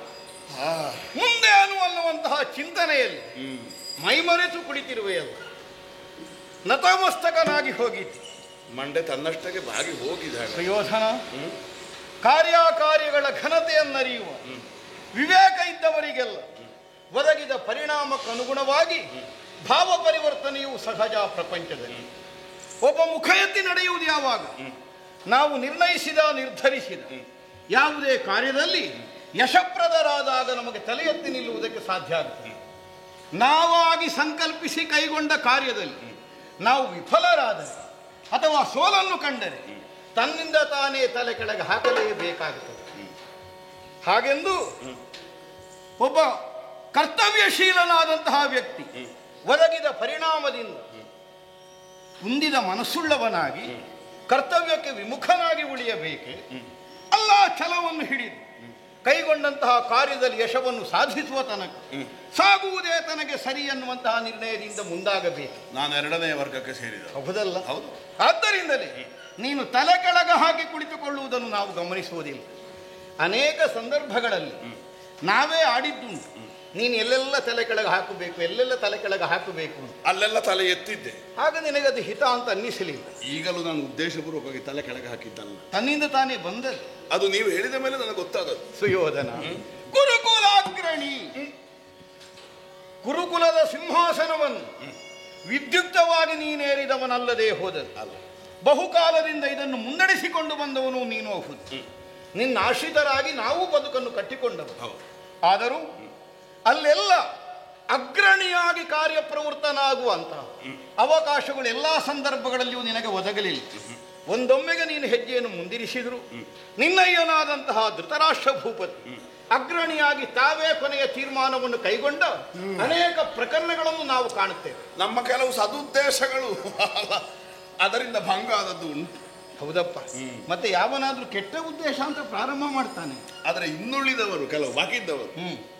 ಮುಂದೆ ಅನ್ನುವಂತಹ ಚಿಂತನೆಯಲ್ಲಿ ಮೈಮರೆತು ಕುಳಿತಿರುವೆಯಲ್ಲ, ನತಮಸ್ತಕನಾಗಿ ಹೋಗಿದ್ದೆ. ಮಂಡೆ ತನ್ನಷ್ಟಕ್ಕೆ ಬಾಗಿ ಹೋಗಿದಾಗ ಪ್ರಯೋಜನ ಕಾರ್ಯಕಾರ್ಯಗಳ ಘನತೆಯನ್ನರಿಯುವ ವಿವೇಕ ಇದ್ದವರಿಗೆಲ್ಲ ಒದಗಿದ ಪರಿಣಾಮಕ್ಕನುಗುಣವಾಗಿ ಭಾವ ಪರಿವರ್ತನೆಯು ಸಹಜ. ಪ್ರಪಂಚದಲ್ಲಿ ಒಬ್ಬ ಮುಖ ಎತ್ತಿ ನಡೆಯುವುದು ಯಾವಾಗ ನಾವು ನಿರ್ಧರಿಸಿದ ಯಾವುದೇ ಕಾರ್ಯದಲ್ಲಿ ಯಶಪ್ರದರಾದಾಗ ನಮಗೆ ತಲೆ ಎತ್ತಿ ನಿಲ್ಲುವುದಕ್ಕೆ ಸಾಧ್ಯ ಆಗುತ್ತದೆ. ನಾವಾಗಿ ಸಂಕಲ್ಪಿಸಿ ಕೈಗೊಂಡ ಕಾರ್ಯದಲ್ಲಿ ನಾವು ವಿಫಲರಾದರೆ ಅಥವಾ ಸೋಲನ್ನು ಕಂಡರೆ ತನ್ನಿಂದ ತಾನೇ ತಲೆ ಕೆಳಗೆ ಹಾಕಲೇಬೇಕಾಗುತ್ತದೆ. ಹಾಗೆಂದು ಒಬ್ಬ ಕರ್ತವ್ಯಶೀಲನಾದಂತಹ ವ್ಯಕ್ತಿ ಒದಗಿದ ಪರಿಣಾಮದಿಂದ ಕುಂದಿದ ಮನಸ್ಸುಳ್ಳವನಾಗಿ ಕರ್ತವ್ಯಕ್ಕೆ ವಿಮುಖನಾಗಿ ಉಳಿಯಬೇಕೆ ಅಲ್ಲ, ಛಲವನ್ನು ಹಿಡಿದು ಕೈಗೊಂಡಂತಹ ಕಾರ್ಯದಲ್ಲಿ ಯಶವನ್ನು ಸಾಧಿಸುವ ತನಕ ಸಾಗುವುದೇ ತನಗೆ ಸರಿ ಎನ್ನುವಂತಹ ನಿರ್ಣಯದಿಂದ ಮುಂದಾಗಬೇಕು. ನಾನು 2ನೇ ವರ್ಗಕ್ಕೆ ಸೇರಿದ. ಹೌದಲ್ಲ? ಹೌದು. ಆದ್ದರಿಂದಲೇ ನೀನು ತಲೆ ಕೆಳಗ ಹಾಕಿ ಕುಳಿತುಕೊಳ್ಳುವುದನ್ನು ನಾವು ಗಮನಿಸುವುದಿಲ್ಲ. ಅನೇಕ ಸಂದರ್ಭಗಳಲ್ಲಿ ನಾವೇ ಆಡಿದ್ದುಂಟು, ನೀನು ಎಲ್ಲೆಲ್ಲ ತಲೆ ಕೆಳಗೆ ಹಾಕಬೇಕು, ಎಲ್ಲೆಲ್ಲ ತಲೆ ಕೆಳಗೆ ಹಾಕಬೇಕು, ಅಲ್ಲೆಲ್ಲ ತಲೆ ಎತ್ತಿದ್ದೆ. ಆಗ ನಿನಗದು ಹಿತ ಅಂತ ಅನ್ನಿಸಲಿಲ್ಲ. ಈಗಲೂ ನಾನು ಉದ್ದೇಶಪೂರ್ವಕವಾಗಿ ತಲೆ ಕೆಳಗೆ ಹಾಕಿದ್ದಲ್ಲ, ತನ್ನಿಂದ ತಾನೇ ಬಂದದ್ದು. ಅದು ನೀವು ಹೇಳಿದ ಮೇಲೆ ನನಗೆ ಗೊತ್ತಾದದ್ದು. ಸುಯೋಧನ ಗುರುಕುಲಾಗ್ರಣಿ, ಗುರುಕುಲದ ಸಿಂಹಾಸನವನ್ನು ವಿದ್ಯುಕ್ತವಾಗಿ ನೀನೇರಿದವನಲ್ಲದೆ ಹೋದದ್ದು ಅಲ್ಲ. ಬಹುಕಾಲದಿಂದ ಇದನ್ನು ಮುನ್ನಡೆಸಿಕೊಂಡು ಬಂದವನು ನೀನು ಹೌದು. ನಿನ್ನ ಆಶ್ರಿತರಾಗಿ ನಾವು ಬದುಕನ್ನು ಕಟ್ಟಿಕೊಂಡವು. ಆದರೂ ಅಲ್ಲೆಲ್ಲ ಅಗ್ರಣಿಯಾಗಿ ಕಾರ್ಯಪ್ರವೃತ್ತನಾಗುವಂತಹ ಅವಕಾಶಗಳು ಎಲ್ಲ ಸಂದರ್ಭಗಳಲ್ಲಿಯೂ ನಿನಗೆ ಒದಗಲಿಲ್ಲ. ಒಂದೊಮ್ಮೆಗೆ ನೀನು ಹೆಜ್ಜೆಯನ್ನು ಮುಂದಿರಿಸಿದ್ರು ನಿನ್ನಯ್ಯನಾದಂತಹ ಧೃತರಾಷ್ಟ್ರ ಭೂಪತಿ ಅಗ್ರಣಿಯಾಗಿ ತಾವೇ ಕೊನೆಯ ತೀರ್ಮಾನವನ್ನು ಕೈಗೊಂಡ ಅನೇಕ ಪ್ರಕರಣಗಳನ್ನು ನಾವು ಕಾಣುತ್ತೇವೆ. ನಮ್ಮ ಕೆಲವು ಸದುದ್ದೇಶಗಳು ಅದರಿಂದ ಭಂಗ ಆದದ್ದು ಉಂಟು. ಹೌದಪ್ಪ. ಮತ್ತೆ ಯಾವನಾದ್ರೂ ಕೆಟ್ಟ ಉದ್ದೇಶ ಅಂತ ಪ್ರಾರಂಭ ಮಾಡ್ತಾನೆ, ಆದರೆ ಇನ್ನುಳಿದವರು ಕೆಲವು ಬಾಕಿ ಇದ್ದವರು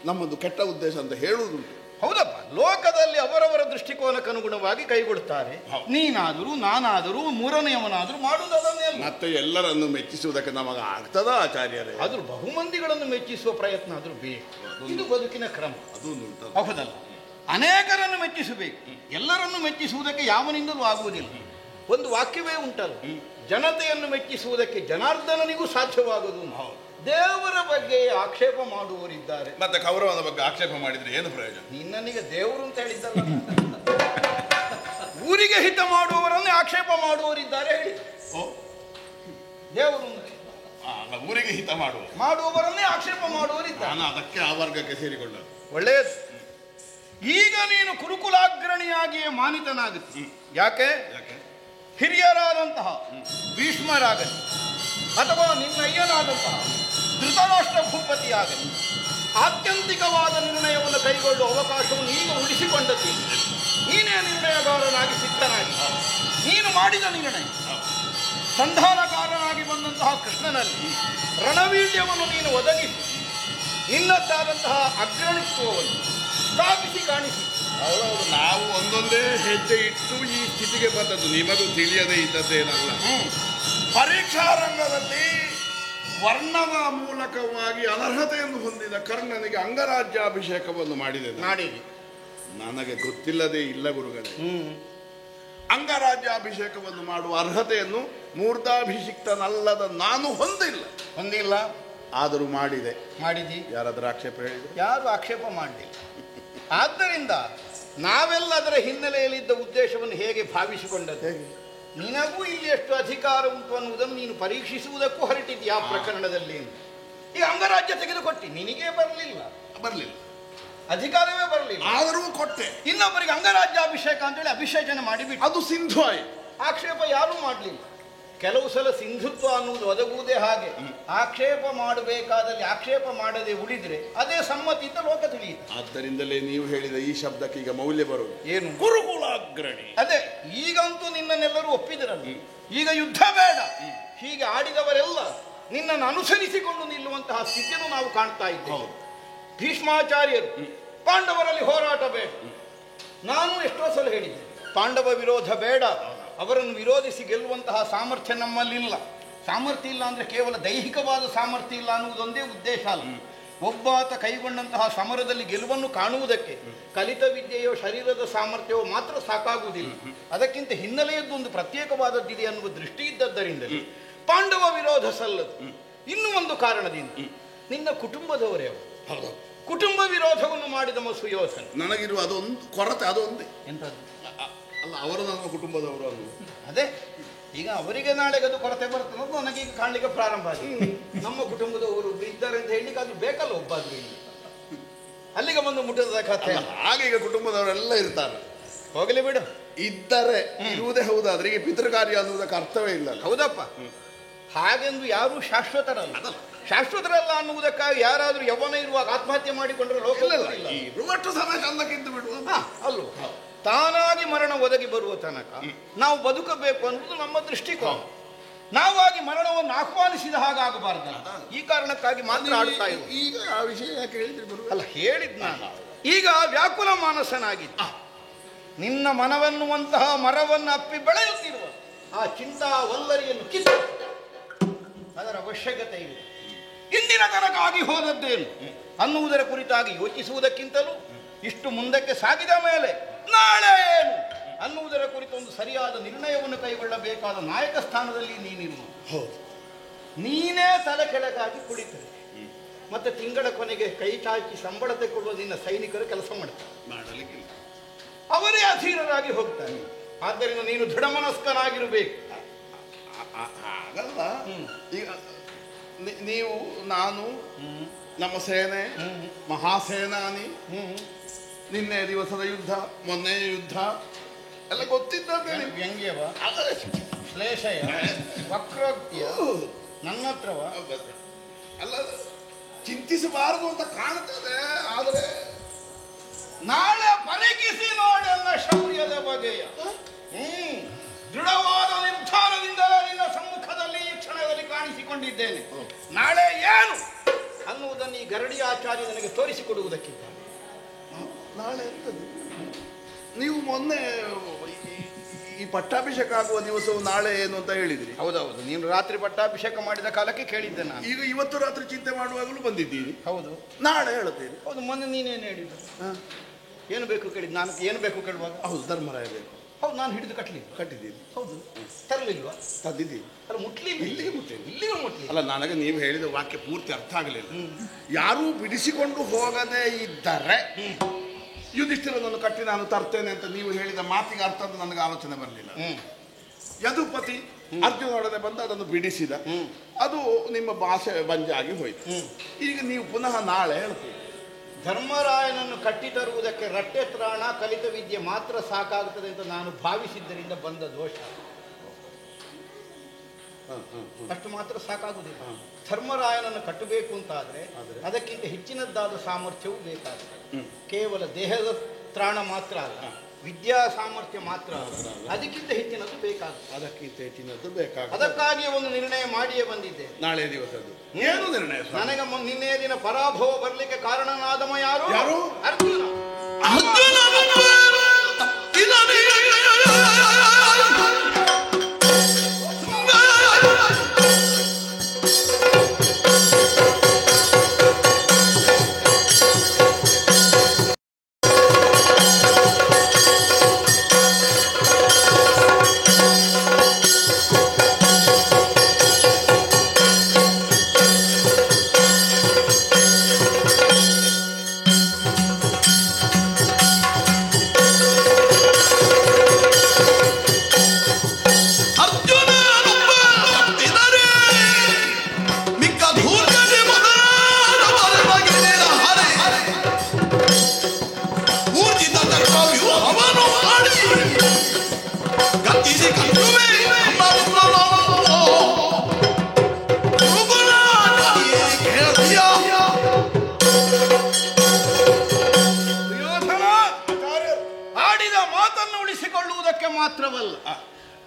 ನಮ್ಮದು ಕೆಟ್ಟ ಉದ್ದೇಶ ಅಂತ ಹೇಳುವುದುಂಟು. ಹೌದಪ್ಪ. ಲೋಕದಲ್ಲಿ ಅವರವರ ದೃಷ್ಟಿಕೋನಕ್ಕನುಗುಣವಾಗಿ ಕೈಗೊಳ್ಳುತ್ತಾರೆ. ನೀನಾದರೂ ನಾನಾದರೂ ಮೂರನೆಯವನಾದರೂ ಮಾಡುವುದನ್ನೇ. ಮತ್ತೆ ಎಲ್ಲರನ್ನು ಮೆಚ್ಚಿಸುವುದಕ್ಕೆ ನಮಗೆ ಆಗ್ತದ ಆಚಾರ್ಯರೇ? ಆದ್ರೂ ಬಹುಮಂದಿಗಳನ್ನು ಮೆಚ್ಚಿಸುವ ಪ್ರಯತ್ನ ಆದ್ರೂ ಬೇಕು. ಇದು ಬದುಕಿನ ಕ್ರಮ. ಅದು ಹೌದಲ್ಲ? ಅನೇಕರನ್ನು ಮೆಚ್ಚಿಸಬೇಕು. ಎಲ್ಲರನ್ನು ಮೆಚ್ಚಿಸುವುದಕ್ಕೆ ಯಾವನಿಂದಲೂ ಆಗುವುದಿಲ್ಲ. ಒಂದು ವಾಕ್ಯವೇ ಉಂಟಲ್ಲ, ಜನತೆಯನ್ನು ಮೆಚ್ಚಿಸುವುದಕ್ಕೆ ಜನಾರ್ದನನಿಗೂ ಸಾಧ್ಯವಾಗುವುದು. ದೇವರ ಬಗ್ಗೆ ಆಕ್ಷೇಪ ಮಾಡುವವರಿದ್ದಾರೆ, ಮತ್ತೆ ಕೌರವನ ಬಗ್ಗೆ ಆಕ್ಷೇಪ ಮಾಡಿದ್ರೆ ಏನು ಪ್ರಯೋಜನ? ನಿನ್ನನಿಗೆ ದೇವರು ಅಂತ ಹೇಳಿದ್ದಲ್ಲ. ಊರಿಗೆ ಹಿತ ಮಾಡುವವರನ್ನೇ ಆಕ್ಷೇಪ ಮಾಡುವವರಿದ್ದಾರೆ ಹೇಳಿ. ದೇವರು ಊರಿಗೆ ಹಿತ ಮಾಡುವವರನ್ನೇ ಆಕ್ಷೇಪ ಮಾಡುವವರಿದ್ದಾರೆ. ನಾನು ಅದಕ್ಕೆ ಆ ವರ್ಗಕ್ಕೆ ಸೇರಿಕೊಂಡ. ಒಳ್ಳೆಯದು. ಈಗ ನೀನು ಕುರುಕುಲಾಗ್ರಣಿಯಾಗಿಯೇ ಮಾನಿತನಾಗುತ್ತೆ. ಯಾಕೆ? ಹಿರಿಯರಾದಂತಹ ಭೀಷ್ಮರಾಗಲಿ ಅಥವಾ ನಿನ್ನಯ್ಯನಾದಂತಹ ಧೃತರಾಷ್ಟ್ರ ಭೂಪತಿಯಾಗಲಿ ಆತ್ಯಂತಿಕವಾದ ನಿರ್ಣಯವನ್ನು ಕೈಗೊಳ್ಳುವ ಅವಕಾಶವನ್ನು ಈಗ ಉಳಿಸಿಕೊಂಡದ್ದು. ನೀನೇ ನಿರ್ಣಯಗಾರನಾಗಿ ಸಿದ್ಧನಾಗಿ ನೀನು ಮಾಡಿದ ನಿರ್ಣಯ ಸಂಧಾನಕಾರನಾಗಿ ಬಂದಂತಹ ಕೃಷ್ಣನಲ್ಲಿ ರಣವೀರ್ಯವನ್ನು ನೀನು ಒದಗಿಸಿ ನಿನ್ನದ್ದಾದಂತಹ ಅಗ್ರಣಿತ್ವವನ್ನು ಸ್ಥಾಪಿಸಿ ಕಾಣಿಸಿ. ಹೌದೌದು, ನಾವು ಒಂದೊಂದೇ ಹೆಜ್ಜೆ ಇಟ್ಟು ಈ ಸ್ಥಿತಿಗೆ ಬಂದದ್ದು ನಿಮಗೂ ತಿಳಿಯದೇ ಇದ್ದದ್ದೇನಲ್ಲ. ಪರೀಕ್ಷಾ ರಂಗದಲ್ಲಿ ವರ್ಣದ ಮೂಲಕವಾಗಿ ಅನರ್ಹತೆಯನ್ನು ಹೊಂದಿದ ಕರ್ಣನಿಗೆ ಅಂಗರಾಜ್ಯಾಭಿಷೇಕವನ್ನು ಮಾಡಿದೆ. ನನಗೆ ಗೊತ್ತಿಲ್ಲದೆ ಇಲ್ಲ ಗುರುಗಳೇ. ಅಂಗರಾಜ್ಯಾಭಿಷೇಕವನ್ನು ಮಾಡುವ ಅರ್ಹತೆಯನ್ನು ಮೂರ್ಧಾಭಿಷಿಕ್ತನಲ್ಲದ ನಾನು ಹೊಂದಿಲ್ಲ. ಆದರೂ ಮಾಡಿದಿ. ಯಾರಾದ್ರೂ ಆಕ್ಷೇಪ ಹೇಳಿದ್ರು? ಯಾರು ಆಕ್ಷೇಪ ಮಾಡಲಿಲ್ಲ. ಆದ್ದರಿಂದ ನಾವೆಲ್ಲ ಅದರ ಹಿನ್ನೆಲೆಯಲ್ಲಿದ್ದ ಉದ್ದೇಶವನ್ನು ಹೇಗೆ ಭಾವಿಸಿಕೊಂಡದ್ದು? ನಿನಗೂ ಇಲ್ಲಿ ಎಷ್ಟು ಅಧಿಕಾರ ಉಂಟು ಅನ್ನುವುದನ್ನು ನೀನು ಪರೀಕ್ಷಿಸುವುದಕ್ಕೂ ಹೊರಟಿದ್ದಿ ಆ ಪ್ರಕರಣದಲ್ಲಿ. ಈ ಅಂಗರಾಜ್ಯ ತೆಗೆದುಕೊಟ್ಟಿ, ನಿನಗೇ ಬರಲಿಲ್ಲ, ಅಧಿಕಾರವೇ ಬರಲಿಲ್ಲ, ಆದರೂ ಕೊಟ್ಟೆ. ಇನ್ನೊಬ್ಬರಿಗೆ ಅಂಗರಾಜ್ಯಾಭಿಷೇಕ ಅಂತೇಳಿ ಅಭಿಷೇಚನೆ ಮಾಡಿಬಿಟ್ಟು ಅದು ಸಿಂಧು ಆಯ್ತು. ಆಕ್ಷೇಪ ಯಾರೂ ಮಾಡಲಿಲ್ಲ. ಕೆಲವು ಸಲ ಸಿಂಧುತ್ವ ಅನ್ನುವುದು ಒದಗುವುದೇ ಹಾಗೆ. ಆಕ್ಷೇಪ ಮಾಡಬೇಕಾದಲ್ಲಿ ಆಕ್ಷೇಪ ಮಾಡದೆ ಉಳಿದ್ರೆ ಅದೇ ಸಮ್ಮತಿ ಅಂತ ಲೋಕ ತಿಳಿಯಿತು. ಆದ್ದರಿಂದಲೇ ನೀವು ಹೇಳಿದ ಈ ಶಬ್ದಕ್ಕೆ ಈಗ ಮೌಲ್ಯ ಬರುವುದು ಏನು? ಗುರುಕುಲಾಗ್ರಣಿ. ಅದೇ, ಈಗಂತೂ ನಿನ್ನನ್ನೆಲ್ಲರೂ ಒಪ್ಪಿದ್ರಲ್ಲ. ಈಗ ಯುದ್ಧ ಬೇಡ, ಹೀಗೆ ಆಡಿದವರೆಲ್ಲ ನಿನ್ನನ್ನು ಅನುಸರಿಸಿಕೊಂಡು ನಿಲ್ಲುವಂತಹ ಸ್ಥಿತಿಯನ್ನು ನಾವು ಕಾಣ್ತಾ ಇದ್ದೇವೆ. ಭೀಷ್ಮಾಚಾರ್ಯರು ಪಾಂಡವರಲ್ಲಿ ಹೋರಾಟ ಬೇಡ, ನಾನು ಎಷ್ಟೋ ಸಲ ಹೇಳಿದ್ದೆ, ಪಾಂಡವ ವಿರೋಧ ಬೇಡ, ಅವರನ್ನು ವಿರೋಧಿಸಿ ಗೆಲ್ಲುವಂತಹ ಸಾಮರ್ಥ್ಯ ನಮ್ಮಲ್ಲಿಲ್ಲ. ಸಾಮರ್ಥ್ಯ ಇಲ್ಲ ಅಂದರೆ ಕೇವಲ ದೈಹಿಕವಾದ ಸಾಮರ್ಥ್ಯ ಇಲ್ಲ ಅನ್ನುವುದೊಂದೇ ಉದ್ದೇಶ ಅಲ್ಲ. ಒಬ್ಬಾತ ಕೈಗೊಂಡಂತಹ ಸಮರದಲ್ಲಿ ಗೆಲುವನ್ನು ಕಾಣುವುದಕ್ಕೆ ಕಲಿತ ವಿದ್ಯೆಯೋ ಶರೀರದ ಸಾಮರ್ಥ್ಯವೋ ಮಾತ್ರ ಸಾಕಾಗುವುದಿಲ್ಲ. ಅದಕ್ಕಿಂತ ಹಿನ್ನೆಲೆಯದ್ದೊಂದು ಪ್ರತ್ಯೇಕವಾದದ್ದಿದೆ ಅನ್ನುವ ದೃಷ್ಟಿ ಇದ್ದದ್ದರಿಂದಲೇ ಪಾಂಡವ ವಿರೋಧ ಸಲ್ಲದು. ಇನ್ನೂ ಒಂದು ಕಾರಣದಿಂದ ನಿನ್ನ ಕುಟುಂಬದವರೇ ಅವರು. ಹೌದು, ಕುಟುಂಬ ವಿರೋಧವನ್ನು ಮಾಡಿದ ಸುಯೋಧನ. ನನಗಿರುವ ಅದೊಂದು ಕೊರತೆ, ಅದೊಂದೇ. ಎಂಥದ್ದು? ಅಲ್ಲ, ಅವರು ನಮ್ಮ ಕುಟುಂಬದವರು ಅಲ್ಲ. ಅದೇ ಈಗ ಅವರಿಗೆ ನಾಳೆಗೆ ಅದು ಕೊರತೆ ಬರ್ತದೆ ಅನ್ನೋದು ನನಗೀಗ ಕಾಣಲಿಕ್ಕೆ ಪ್ರಾರಂಭ ಆಗಿದೆ. ನಮ್ಮ ಕುಟುಂಬದವರು ಇದ್ದಾರೆ ಅಂತ ಹೇಳಲಿಕ್ಕೆ ಅದು ಬೇಕಲ್ಲ ಒಬ್ಬಾದ್ರು ಇಲ್ಲಿ ಅಲ್ಲಿಗೆ ಬಂದು ಮುಟ್ಟದ ಕಥೆ. ಹಾಗೆ ಈಗ ಕುಟುಂಬದವರೆಲ್ಲ ಇರ್ತಾರೆ. ಹೋಗಲಿ ಬಿಡು, ಇದ್ದರೆ ಇರುವುದೇ ಹೌದಾದ್ರೆ ಈಗ ಪಿತೃಕಾರ್ಯ ಅನ್ನುವುದಕ್ಕೆ ಅರ್ಥವೇ ಇಲ್ಲ. ಹೌದಪ್ಪ, ಹಾಗೆಂದು ಯಾರೂ ಶಾಶ್ವತರಲ್ಲ. ಶಾಶ್ವತರಲ್ಲ ಅನ್ನುವುದಕ್ಕಾಗಿ ಯಾರಾದ್ರೂ ಯೌವನ ಇರುವಾಗ ಆತ್ಮಹತ್ಯೆ ಮಾಡಿಕೊಂಡ್ರೆ ಲೋಕ ಇಲ್ಲ. ಇರುವಷ್ಟು ಸಮಯ ಚಂದಕ್ಕಿಂತ ಬಿಡುವ ಅಲ್ವ? ತಾನಾಗಿ ಮರಣ ಒದಗಿ ಬರುವ ತನಕ ನಾವು ಬದುಕಬೇಕು ಅನ್ನುವುದು ನಮ್ಮ ದೃಷ್ಟಿಕೋನ. ನಾವಾಗಿ ಮರಣವನ್ನು ಆಹ್ವಾನಿಸಿದ ಹಾಗಾಗಬಾರ್ದು. ಈ ಕಾರಣಕ್ಕಾಗಿ ಮಾತ್ರ ಆಡ್ತಾ ಇದ್ದ. ಈಗ ಆ ವಿಷಯ ಯಾಕೆ ಹೇಳಿದ್ರಿ? ಅಲ್ಲ, ಹೇಳಿದ್ ನಾನು. ಈಗ ವ್ಯಾಕುಲ ಮಾನಸನಾಗಿದ್ದ ನಿನ್ನ ಮನವನ್ನುವಂತಹ ಮರವನ್ನು ಅಪ್ಪಿ ಬೆಳೆಯುತ್ತಿರುವ ಆ ಚಿಂತಾ ವಲ್ಲರಿಯನ್ನು ಕಿತ್ತು ಅದರ ಅವಶ್ಯಕತೆ ಇದೆ. ಇಂದಿನ ತನಕ ಆಗಿ ಹೋದದ್ದೇನು ಅನ್ನುವುದರ ಕುರಿತಾಗಿ ಯೋಚಿಸುವುದಕ್ಕಿಂತಲೂ ಇಷ್ಟು ಮುಂದಕ್ಕೆ ಸಾಗಿದ ಮೇಲೆ ನಾಳೆ ಏನು ಅನ್ನುವುದರ ಕುರಿತು ಒಂದು ಸರಿಯಾದ ನಿರ್ಣಯವನ್ನು ಕೈಗೊಳ್ಳಬೇಕಾದ ನಾಯಕ ಸ್ಥಾನದಲ್ಲಿ ನೀನಿರುವ. ಹೌದು, ನೀನೇ ತಲೆ ಕೆಳಗಾಗಿ ಕುಳಿತರೆ ಮತ್ತೆ ತಿಂಗಳ ಕೊನೆಗೆ ಕೈ ಚಾಚಿ ಸಂಬಳ ತೆಗೊಳ್ಳುವ ನಿನ್ನ ಸೈನಿಕರು ಕೆಲಸ ಮಾಡ್ತಾರೆ. ಮಾಡಲಿಕ್ಕಿಲ್ಲ, ಅವರೇ ಅಧೀರರಾಗಿ ಹೋಗ್ತಾರೆ. ಆದ್ದರಿಂದ ನೀನು ದೃಢಮನಸ್ಕನಾಗಿರಬೇಕು. ಹಾಗಲ್ಲ. ಈಗ ನೀವು, ನಾನು, ನಮ್ಮ ಸೇನೆ, ಮಹಾಸೇನಾನಿ, ನಿನ್ನೆ ದಿವಸದ ಯುದ್ಧ, ಮೊನ್ನೆಯ ಯುದ್ಧ ಎಲ್ಲ ಗೊತ್ತಿದ್ದಂತೆ. ವ್ಯಂಗ್ಯವ, ಶ್ಲೇಷಯ, ವಕ್ರೋಕ್ತಿಯ ನನ್ನ ಹತ್ರವ ಅಲ್ಲ, ಚಿಂತಿಸಬಾರದು ಅಂತ ಕಾಣ್ತದೆ. ಆದರೆ ನಾಳೆ ಪರೀಕ್ಷಿಸಿ ನೋಡೆಲ್ಲ ಶೌರ್ಯದ ಬಗೆಯ. ದೃಢವಾದ ನಿರ್ಧಾರದಿಂದಲೇ ನಿನ್ನ ಸಮ್ಮುಖದಲ್ಲಿ ಈ ಕ್ಷಣದಲ್ಲಿ ಕಾಣಿಸಿಕೊಂಡಿದ್ದೇನೆ. ನಾಳೆ ಏನು ಅನ್ನುವುದನ್ನು ಈ ಗರಡಿ ಆಚಾರ್ಯ ನನಗೆ ತೋರಿಸಿಕೊಡುವುದಕ್ಕಿಂತ ನಾಳೆ ಎಂತದ್ದು? ನೀವು ಮೊನ್ನೆ ಈ ಪಟ್ಟಾಭಿಷೇಕ ಆಗುವ ದಿವಸವು ನಾಳೆ ಏನು ಅಂತ ಹೇಳಿದ್ರಿ. ಹೌದೌದು, ನೀನು ರಾತ್ರಿ ಪಟ್ಟಾಭಿಷೇಕ ಮಾಡಿದ ಕಾಲಕ್ಕೆ ಕೇಳಿದ್ದೆ ನಾನು. ಈಗ ಇವತ್ತು ರಾತ್ರಿ ಚಿಂತೆ ಮಾಡುವಾಗಲೂ ಬಂದಿದ್ದೀನಿ. ಹೌದು, ನಾಳೆ ಹೇಳ್ತೀನಿ. ಹೌದು, ಮೊನ್ನೆ ನೀನೇನು ಹೇಳಿದ್ದು? ಏನು ಬೇಕು ಕೇಳಿದ್ದು? ನಾನು ಏನು ಬೇಕು ಕೇಳುವಾಗ ಹೌದು, ಧರ್ಮರಾಯ ಬೇಕು. ಹೌದು, ನಾನು ಹಿಡಿದು ಕಟ್ಟಿದ್ದೀನಿ. ಹೌದು, ತರಲಿಲ್ವಾ? ತಂದಿದ್ದೀನಿ. ಅಲ್ಲ, ಮುಟ್ಲಿಲ್ಲ. ಇಲ್ಲಿಗೆ ಮುಟ್ಟೇನೆ. ಇಲ್ಲಿಗೆ ಮುಟ್ಲಿ. ಅಲ್ಲ, ನನಗೆ ನೀವು ಹೇಳಿದ ವಾಕ್ಯ ಪೂರ್ತಿ ಅರ್ಥ ಆಗಲಿಲ್ಲ. ಯಾರೂ ಬಿಡಿಸಿಕೊಂಡು ಹೋಗದೇ ಇದ್ದರೆ ಯುಧಿಷ್ಠಿರನನ್ನು ಕಟ್ಟಿ ನಾನು ತರ್ತೇನೆ ಅಂತ ನೀವು ಹೇಳಿದ ಮಾತಿಗೆ ಅರ್ಥ ಅಂತ ನನಗೆ ಆಲೋಚನೆ ಬರಲಿಲ್ಲ. ಯದುಪತಿ ಅರ್ಜುನೊಡನೆ ಬಂದು ಅದನ್ನು ಬಿಡಿಸಿದ. ಅದು ನಿಮ್ಮ ಭಾಷೆ ಬಂಜಾಗಿ ಹೋಯ್ತು. ಈಗ ನೀವು ಪುನಃ ನಾಳೆ ಹೇಳ್ತೀವಿ. ಧರ್ಮರಾಯನನ್ನು ಕಟ್ಟಿ ತರುವುದಕ್ಕೆ ರಟ್ಟೆ ತ್ರಾಣ ಕಲಿತ ವಿದ್ಯೆ ಮಾತ್ರ ಸಾಕಾಗುತ್ತದೆ ಅಂತ ನಾನು ಭಾವಿಸಿದ್ದರಿಂದ ಬಂದ ದೋಷ. ಅಷ್ಟು ಮಾತ್ರ ಸಾಕಾಗುವುದಿಲ್ಲ. ಧರ್ಮರಾಯನನ್ನು ಕಟ್ಟಬೇಕು ಅಂತಾದ್ರೆ ಅದಕ್ಕಿಂತ ಹೆಚ್ಚಿನದ್ದಾದ ಸಾಮರ್ಥ್ಯವೂ ಬೇಕಾಗುತ್ತೆ. ಕೇವಲ ದೇಹದ ತ್ರಾಣ ಮಾತ್ರ ಅಲ್ಲ, ವಿದ್ಯಾ ಸಾಮರ್ಥ್ಯ ಮಾತ್ರ ಅಲ್ಲ, ಅದಕ್ಕಿಂತ ಹೆಚ್ಚಿನದ್ದು ಬೇಕಾಗುತ್ತೆ. ಅದಕ್ಕಿಂತ ಹೆಚ್ಚಿನದ್ದು ಬೇಕಾಗುತ್ತೆ. ಅದಕ್ಕಾಗಿಯೇ ಒಂದು ನಿರ್ಣಯ ಮಾಡಿಯೇ ಬಂದಿದ್ದೆ. ನಾಳೆ ದಿವಸದ್ದು ಏನು ನಿರ್ಣಯ? ನನಗೆ ನಿನ್ನೆ ದಿನ ಪರಾಭವ ಬರಲಿಕ್ಕೆ ಕಾರಣನಾದಮ ಯಾರು? ಅರ್ಜುನ. ಮಾತ್ರವಲ್ಲ,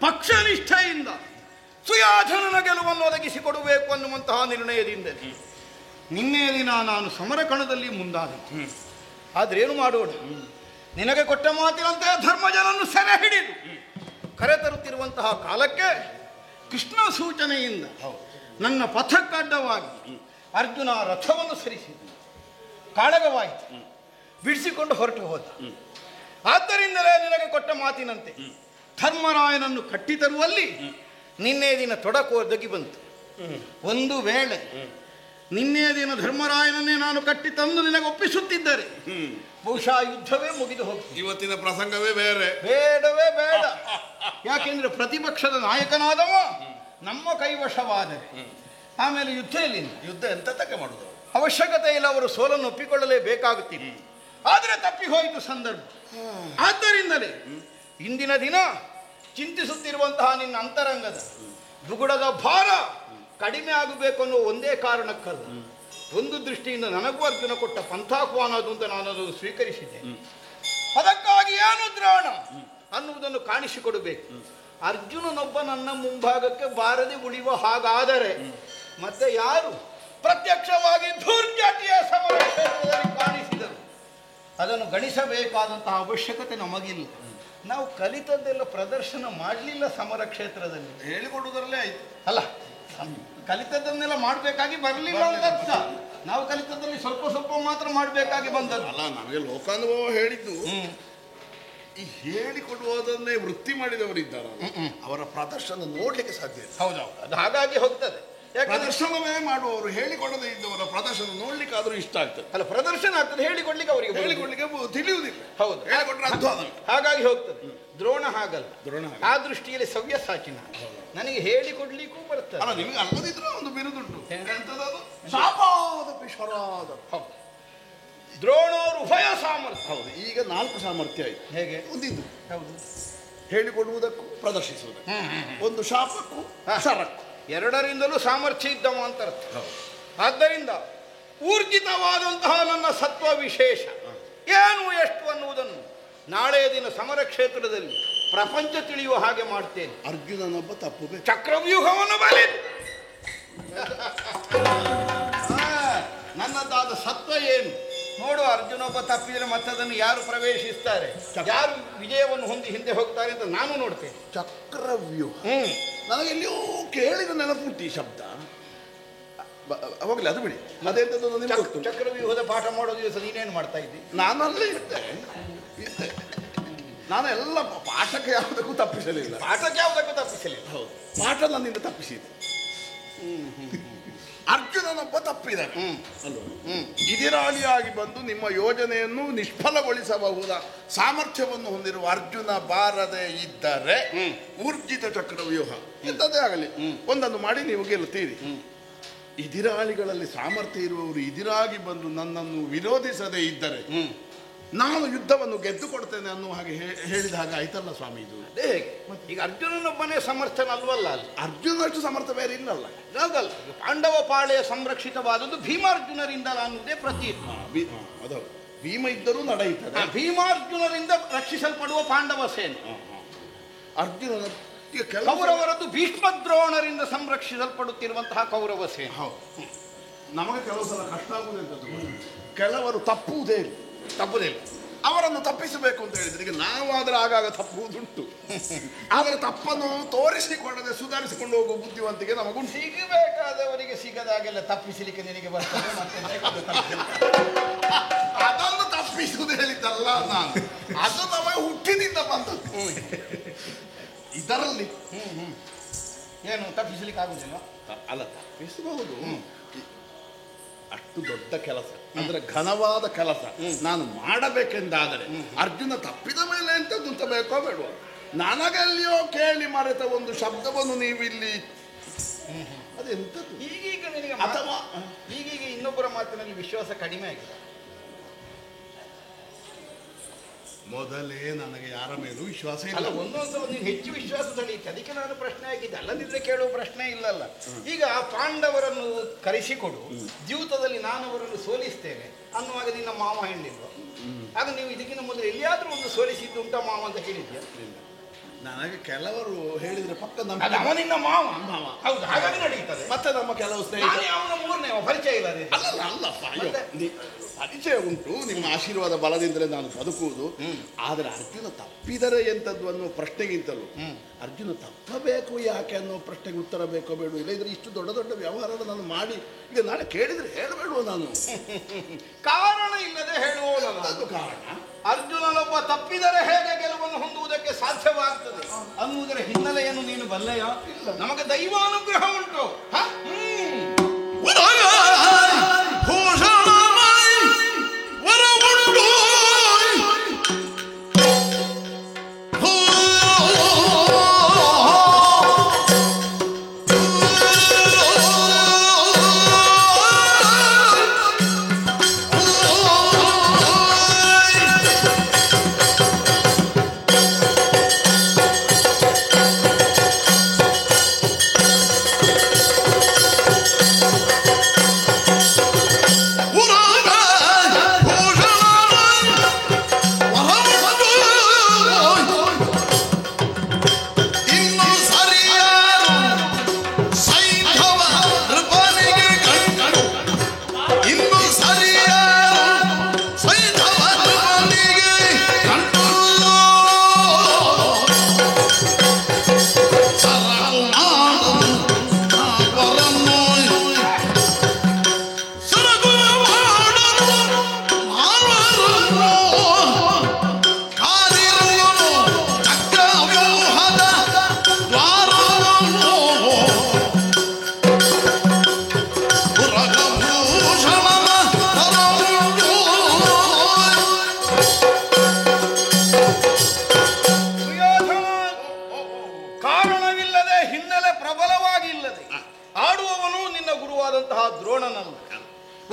ಪಕ್ಷನಿಷ್ಠೆಯಿಂದ ಸುಯೋಧನನ ಗೆಲುವನ್ನು ಒದಗಿಸಿಕೊಡಬೇಕು ಅನ್ನುವಂತಹ ನಿರ್ಣಯದಿಂದ ನಿನ್ನೆ ದಿನ ನಾನು ಸಮರ ಕಣದಲ್ಲಿ ಮುಂದಾದ. ಆದ್ರೇನು ಮಾಡೋಣ, ನಿನಗೆ ಕೊಟ್ಟ ಮಾತಿನಂತೆ ಧರ್ಮಜನನ್ನು ಸೆರೆ ಹಿಡಿದು ಕರೆತರುತ್ತಿರುವಂತಹ ಕಾಲಕ್ಕೆ ಕೃಷ್ಣ ಸೂಚನೆಯಿಂದ ನನ್ನ ಪಥಕ್ಕಡ್ಡವಾಗಿ ಅರ್ಜುನ ರಥವನ್ನು ಸರಿಸಿದ, ಕಾಳಗವಾಯಿತು, ಬಿಡಿಸಿಕೊಂಡು ಹೊರಟು ಹೋದ. ಆದ್ದರಿಂದಲೇ ನಿನಗೆ ಕೊಟ್ಟ ಮಾತಿನಂತೆ ಧರ್ಮರಾಯನನ್ನು ಕಟ್ಟಿತರುವಲ್ಲಿ ನಿನ್ನೆ ದಿನ ತೊಡಕೊದಗಿ ಬಂತು. ಒಂದು ವೇಳೆ ನಿನ್ನೆ ದಿನ ಧರ್ಮರಾಯನನ್ನೇ ನಾನು ಕಟ್ಟಿ ತಂದು ನಿನಗೆ ಒಪ್ಪಿಸುತ್ತಿದ್ದರೆ ಬಹುಶಃ ಯುದ್ಧವೇ ಮುಗಿದು ಹೋಗ್ತದೆ. ಇವತ್ತಿನ ಪ್ರಸಂಗವೇ ಬೇರೆ. ಬೇಡವೇ ಬೇಡ. ಯಾಕೆಂದ್ರೆ ಪ್ರತಿಪಕ್ಷದ ನಾಯಕನಾದವ ನಮ್ಮ ಕೈವಶವಾದರೆ ಆಮೇಲೆ ಯುದ್ಧ ಎಲ್ಲಿಂದ? ಯುದ್ಧ ಎಂತ ತಕ್ಕ ಮಾಡುದು? ಅವಶ್ಯಕತೆ ಇಲ್ಲ, ಅವರು ಸೋಲನ್ನು ಒಪ್ಪಿಕೊಳ್ಳಲೇಬೇಕಾಗುತ್ತಿದೆ. ಆದರೆ ತಪ್ಪಿ ಹೋಯಿತು ಸಂದರ್ಭ. ಆದ್ದರಿಂದಲೇ ಇಂದಿನ ದಿನ ಚಿಂತಿಸುತ್ತಿರುವಂತಹ ನಿನ್ನ ಅಂತರಂಗದ ದುಗುಡದ ಭಾರ ಕಡಿಮೆ ಆಗಬೇಕು ಅನ್ನೋ ಒಂದೇ ಕಾರಣಕ್ಕಲ್ಲ, ಒಂದು ದೃಷ್ಟಿಯಿಂದ ನನಗೂ ಅರ್ಜುನ ಕೊಟ್ಟ ಪಂಥಾಹ್ವಾನ ಅದು ಅಂತ ನಾನು ಅದನ್ನು ಸ್ವೀಕರಿಸಿದ್ದೆ. ಅದಕ್ಕಾಗಿ ಏನು ದ್ರೋಣ ಅನ್ನುವುದನ್ನು ಕಾಣಿಸಿಕೊಡಬೇಕು. ಅರ್ಜುನನೊಬ್ಬ ನನ್ನ ಮುಂಭಾಗಕ್ಕೆ ಬಾರದೆ ಉಳಿಯುವ ಹಾಗಾದರೆ ಮತ್ತೆ ಯಾರು ಪ್ರತ್ಯಕ್ಷವಾಗಿ ಧೂರ್ಜಟಿಯ ಸಮರ ಕ್ಷೇತ್ರದಲ್ಲಿ ಕಾಣಿಸಿದರು ಅದನ್ನು ಗಣಿಸಬೇಕಾದಂತಹ ಅವಶ್ಯಕತೆ ನಮಗಿಲ್ಲ. ನಾವು ಕಲಿತದ್ದೆಲ್ಲ ಪ್ರದರ್ಶನ ಮಾಡಲಿಲ್ಲ ಸಮರ ಕ್ಷೇತ್ರದಲ್ಲಿ, ಹೇಳಿಕೊಡುವುದರಲ್ಲೇ ಆಯ್ತು. ಅಲ್ಲ, ಕಲಿತದ್ದನ್ನೆಲ್ಲ ಮಾಡಬೇಕಾಗಿ ಬರಲಿಲ್ಲ ಅಂತ ಅರ್ಥ. ನಾವು ಕಲಿತದ್ದಲ್ಲಿ ಸ್ವಲ್ಪ ಸ್ವಲ್ಪ ಮಾತ್ರ ಮಾಡಬೇಕಾಗಿ ಬಂದದ್ದು. ಅಲ್ಲ, ನಮಗೆ ಲೋಕಾನುಭವ ಹೇಳಿದ್ದು ಈ ಹೇಳಿಕೊಡುವುದನ್ನೇ ವೃತ್ತಿ ಮಾಡಿದವರಿದ್ದಾರೆ, ಅವರ ಪ್ರದರ್ಶನ ನೋಡ್ಲಿಕ್ಕೆ ಸಾಧ್ಯ ಇಲ್ಲ. ಹೌದೌದು, ಅದು ಹಾಗಾಗಿ ಹೋಗ್ತದೆ. ಪ್ರದರ್ಶನವೇ ಮಾಡುವವರು ಹೇಳಿಕೊಡದೇ ಇದ್ದವರ ಪ್ರದರ್ಶನ ನೋಡ್ಲಿಕ್ಕೆ ಆದ್ರೂ ಇಷ್ಟ ಆಗ್ತದೆ. ಅಲ್ಲ, ಪ್ರದರ್ಶನ ಆಗ್ತದೆ, ಹೇಳಿಕೊಡ್ಲಿಕ್ಕೆ ಅವರಿಗೆ ತಿಳಿಯುವುದಿಲ್ಲ. ಹೌದು, ಹೇಳಿಕೊಟ್ರೆ ಅರ್ಥ ಹಾಗಾಗಿ ಹೋಗ್ತದೆ. ದ್ರೋಣ ಹಾಗಲ್ಲ, ದ್ರೋಣ ಆ ದೃಷ್ಟಿಯಲ್ಲಿ ಸವ್ಯಸಾಚಿನ ನನಗೆ ಹೇಳಿಕೊಡ್ಲಿಕ್ಕೂ ಬರ್ತದೆ. ಅಲ್ಲ, ನಿಮಗೆ ಅಲ್ಲದಿದ್ರು ಒಂದು ಬಿರುದುಂಟು, ಎಂತದದು? ಶಾಪಾದ ಪಿಶರಾದ. ಹೌದು, ದ್ರೋಣವರು ಉಭಯ ಸಾಮರ್ಥ್ಯ. ಹೌದು, ಈಗ 4 ಸಾಮರ್ಥ್ಯ ಆಯ್ತು. ಹೇಗೆ? ಒಂದಿದ್ದು ಹೌದು, ಹೇಳಿಕೊಡುವುದಕ್ಕೂ ಪ್ರದರ್ಶಿಸುವುದಕ್ಕೂ, ಒಂದು ಶಾಪಕ್ಕೂ ಶರಕ್ಕೂ, ಎರಡರಿಂದಲೂ ಸಾಮರ್ಥ್ಯ ಇದ್ದವ ಅಂತ ಅರ್ಥ. ಆದ್ದರಿಂದ ಊರ್ಜಿತವಾದಂತಹ ನನ್ನ ಸತ್ವ ವಿಶೇಷ ಏನು ಎಷ್ಟು ಅನ್ನುವುದನ್ನು ನಾಳೆಯ ದಿನ ಸಮರ ಕ್ಷೇತ್ರದಲ್ಲಿ ಪ್ರಪಂಚ ತಿಳಿಯುವ ಹಾಗೆ ಮಾಡ್ತೇನೆ. ಅರ್ಜುನನೊಬ್ಬ ತಪ್ಪು ಚಕ್ರವ್ಯೂಹವನ್ನು ಬಲಿ ನನ್ನದಾದ ಸತ್ವ ಏನು ನೋಡು. ಅರ್ಜುನೊಬ್ಬ ತಪ್ಪಿದರೆ ಮತ್ತದನ್ನು ಯಾರು ಪ್ರವೇಶಿಸ್ತಾರೆ, ಯಾರು ವಿಜಯವನ್ನು ಹೊಂದಿ ಹಿಂದೆ ಹೋಗ್ತಾರೆ ಅಂತ ನಾನು ನೋಡ್ತೇನೆ. ಚಕ್ರವ್ಯೂಹ ನನಗೆ ಎಲ್ಲಿಯೋ ಕೇಳಿದ ನೆನಪುಂಟು ಈ ಶಬ್ದ. ಹೋಗ್ಲಿ, ಅದು ಬಿಡಿ. ಅದೇಂತದ್ದು ಚಕ್ರವ್ಯೂಹದ ಪಾಠ ಮಾಡೋ ದಿವಸ ನೀನೇನು ಮಾಡ್ತಾ ಇದ್ದಿ? ನಾನಲ್ಲೇ ಇದ್ದೆ. ನಾನು ಎಲ್ಲ ಪಾಠಕ್ಕೆ ಯಾವುದಕ್ಕೂ ತಪ್ಪಿಸಲಿಲ್ಲ. ಪಾಠಕ್ಕೆ ಯಾವುದಕ್ಕೂ ತಪ್ಪಿಸಲಿಲ್ಲ. ಹೌದು, ಪಾಠ ನನ್ನಿಂದ ತಪ್ಪಿಸಿದೆ. ಅರ್ಜುನನೊಬ್ಬ ತಪ್ಪಿದ್ದಾನೆ ಅಲ್ವ? ಇದಿರಾಳಿಯಾಗಿ ಬಂದು ನಿಮ್ಮ ಯೋಜನೆಯನ್ನು ನಿಷ್ಫಲಗೊಳಿಸಬಹುದ ಸಾಮರ್ಥ್ಯವನ್ನು ಹೊಂದಿರುವ ಅರ್ಜುನ ಬಾರದೆ ಇದ್ದರೆ ಊರ್ಜಿತ ಚಕ್ರವ್ಯೂಹ ಎಂಥದ್ದೇ ಆಗಲಿ ಒಂದನ್ನು ಮಾಡಿ ನೀವು ಗೆಲ್ಲುತ್ತೀರಿ. ಇದಿರಾಳಿಗಳಲ್ಲಿ ಸಾಮರ್ಥ್ಯ ಇರುವವರು ಇದಿರಾಗಿ ಬಂದು ನನ್ನನ್ನು ವಿರೋಧಿಸದೇ ಇದ್ದರೆ ನಾನು ಯುದ್ಧವನ್ನು ಗೆದ್ದುಕೊಡ್ತೇನೆ ಅನ್ನುವ ಹಾಗೆ ಹೇಳಿದ ಹಾಗೆ ಆಯ್ತಲ್ಲ ಸ್ವಾಮಿ. ಇದು ಹೇಗೆ? ಈಗ ಅರ್ಜುನನೊಬ್ಬನೇ ಸಮರ್ಥನಲ್ವಲ್ಲ. ಅಲ್ಲಿ ಅರ್ಜುನಷ್ಟು ಸಮರ್ಥ ಬೇರೆ ಇಲ್ಲಲ್ಲ. ಹಾಗಲ್ಲ, ಪಾಂಡವ ಪಾಳೆಯ ಸಂರಕ್ಷಿತವಾದದ್ದು ಭೀಮಾರ್ಜುನರಿಂದ ಅನ್ನುವುದೇ ಪ್ರತಿ. ಅದು ಭೀಮ ಇದ್ದರೂ ನಡೆಯುತ್ತದೆ. ಭೀಮಾರ್ಜುನರಿಂದ ರಕ್ಷಿಸಲ್ಪಡುವ ಪಾಂಡವ ಸೇನೆ. ಅರ್ಜುನನ ಕೌರವರದ್ದು ಭೀಷ್ಮದ್ರೋಣರಿಂದ ಸಂರಕ್ಷಿಸಲ್ಪಡುತ್ತಿರುವಂತಹ ಕೌರವ ಸೇನೆ. ಹೌದು, ನಮಗೆ ಕೆಲವು ಸಲ ಕಷ್ಟ ಆಗುವುದಂತದ್ದು. ಕೆಲವರು ತಪ್ಪುವುದೇ ಅವರನ್ನು ತಪ್ಪಿಸಬೇಕು ಅಂತ ಹೇಳಿದ್ರೆ, ಈಗ ನಾವಾದ್ರೆ ಆಗಾಗ ತಪ್ಪುವುದುಂಟು. ಆದರೆ ತಪ್ಪನ್ನು ತೋರಿಸಿಕೊಳ್ಳದೆ ಸುಧಾರಿಸಿಕೊಂಡು ಹೋಗುವ ಬುದ್ಧಿವಂತಿಕೆ ನಮಗುಂಟು. ಸಿಗಬೇಕಾದವರಿಗೆ ಸಿಗದಾಗೆಲ್ಲ ತಪ್ಪಿಸಲಿಕ್ಕೆ ನಿನಗೆ ಬರ್ತದೆ. ಅದನ್ನು ತಪ್ಪಿಸುವುದು ಹೇಳಿದ್ದಲ್ಲ ನಾನು, ಅದು ನಮಗೆ ಹುಟ್ಟಿನಿಂದ ಬಂದದ್ದು. ಇದರಲ್ಲಿ ಏನು ತಪ್ಪಿಸಲಿಕ್ಕೆ ಆಗುದಿಲ್ಲ? ಅಲ್ಲ, ತಪ್ಪಿಸಬಹುದು. ಅಷ್ಟು ದೊಡ್ಡ ಕೆಲಸ ಅಂದ್ರೆ ಘನವಾದ ಕೆಲಸ ನಾನು ಮಾಡಬೇಕೆಂದಾದರೆ ಅರ್ಜುನ ತಪ್ಪಿದ ಮೇಲೆ ಎಂತದ್ದು ಅಂತ ಬೇಕೋ ಬೇಡುವ. ನನಗೆಲ್ಲಿಯೋ ಕೇಳಿ ಮರೆತ ಒಂದು ಶಬ್ದವನ್ನು ನೀವು ಇಲ್ಲಿ ಅದೆಂತದ್ದು ಈಗೀಗ ನಿನಗೆ ಅಥವಾ ಈಗೀಗ ಇನ್ನೊಬ್ಬರ ಮಾತಿನಲ್ಲಿ ವಿಶ್ವಾಸ ಕಡಿಮೆ ಆಗಿದೆ. ಮೊದಲೇ ನನಗೆ ಯಾರ ಮೇಲೂ ವಿಶ್ವಾಸ ಇಲ್ಲ. ಅಲ್ಲ, ಒಂದೊಂದು ನೀನು ಹೆಚ್ಚು ವಿಶ್ವಾಸ ತಡೆಯುತ್ತೆ. ಅದಕ್ಕೆ ನಾನು ಪ್ರಶ್ನೆ ಆಗಿದ್ದೆ, ಅಲ್ಲದಿದ್ರೆ ಕೇಳುವ ಪ್ರಶ್ನೆ ಇಲ್ಲಲ್ಲ. ಈಗ ಪಾಂಡವರನ್ನು ಕರೆಸಿಕೊಡು, ದ್ಯೂತದಲ್ಲಿ ನಾನು ಅವರನ್ನು ಸೋಲಿಸ್ತೇನೆ ಅನ್ನುವಾಗ ನಿನ್ನ ಮಾವ ಹೇಳಿಲ್ವ? ಆಗ ನೀವು ಇದಕ್ಕಿಂತ ಮೊದಲು ಎಲ್ಲಿಯಾದ್ರೂ ಒಂದು ಸೋಲಿಸಿದ್ದು ಉಂಟ ಮಾವ ಅಂತ ಹೇಳಿದ್ಯಾ? ನನಗೆ ಕೆಲವರು ಹೇಳಿದ್ರೆ ಪಕ್ಕ ನಿನ್ನ ಮಾವ. ಹೌದು, ಹಾಗಾಗಿ ನಡೀತದೆ. ಮತ್ತೆ ನಮ್ಮ ಕೆಲವು ಸ್ನೇಹಿತರು ಅವನ 3ನೇ ಪರಿಚಯ ಇಲ್ಲ ಅದೇ. ಅಲ್ಲಲ್ಲ ಅಲ್ಲಪ್ಪ, ಅಯ್ಯೋ, ಮತ್ತೆ? ಪರಿಚಯ ಉಂಟು, ನಿಮ್ಮ ಆಶೀರ್ವಾದ ಬಲದಿಂದಲೇ ನಾನು ಬದುಕುವುದು. ಆದರೆ ಅರ್ಜುನ ತಪ್ಪಿದರೆ ಎಂಥದ್ದು ಅನ್ನೋ ಪ್ರಶ್ನೆಗಿಂತಲೂ ಅರ್ಜುನ ತಪ್ಪಬೇಕು ಯಾಕೆ ಅನ್ನೋ ಪ್ರಶ್ನೆಗೆ ಉತ್ತರ ಬೇಕೋ ಬೇಡ. ಇಲ್ಲ ಇದ್ರೆ ಇಷ್ಟು ದೊಡ್ಡ ದೊಡ್ಡ ವ್ಯವಹಾರ ನಾನು ಮಾಡಿ ಈಗ ನಾಳೆ ಕೇಳಿದ್ರೆ ಹೇಳಬೇಡುವ ನಾನು. ಕಾರಣ ಇಲ್ಲದೆ ಹೇಳುವವನಲ್ಲ. ಅದು ಕಾರಣ. ಅರ್ಜುನನೊಬ್ಬ ತಪ್ಪಿದರೆ ಹೇಗೆ ಗೆಲುವನ್ನು ಹೊಂದುವುದಕ್ಕೆ ಸಾಧ್ಯವಾಗ್ತದೆ ಅನ್ನುವುದರ ಹಿನ್ನೆಲೆಯನ್ನು ನೀನು ಬಲ್ಲೆಯ? ನಮಗೆ ದೈವಾನುಗ್ರಹ ಉಂಟು.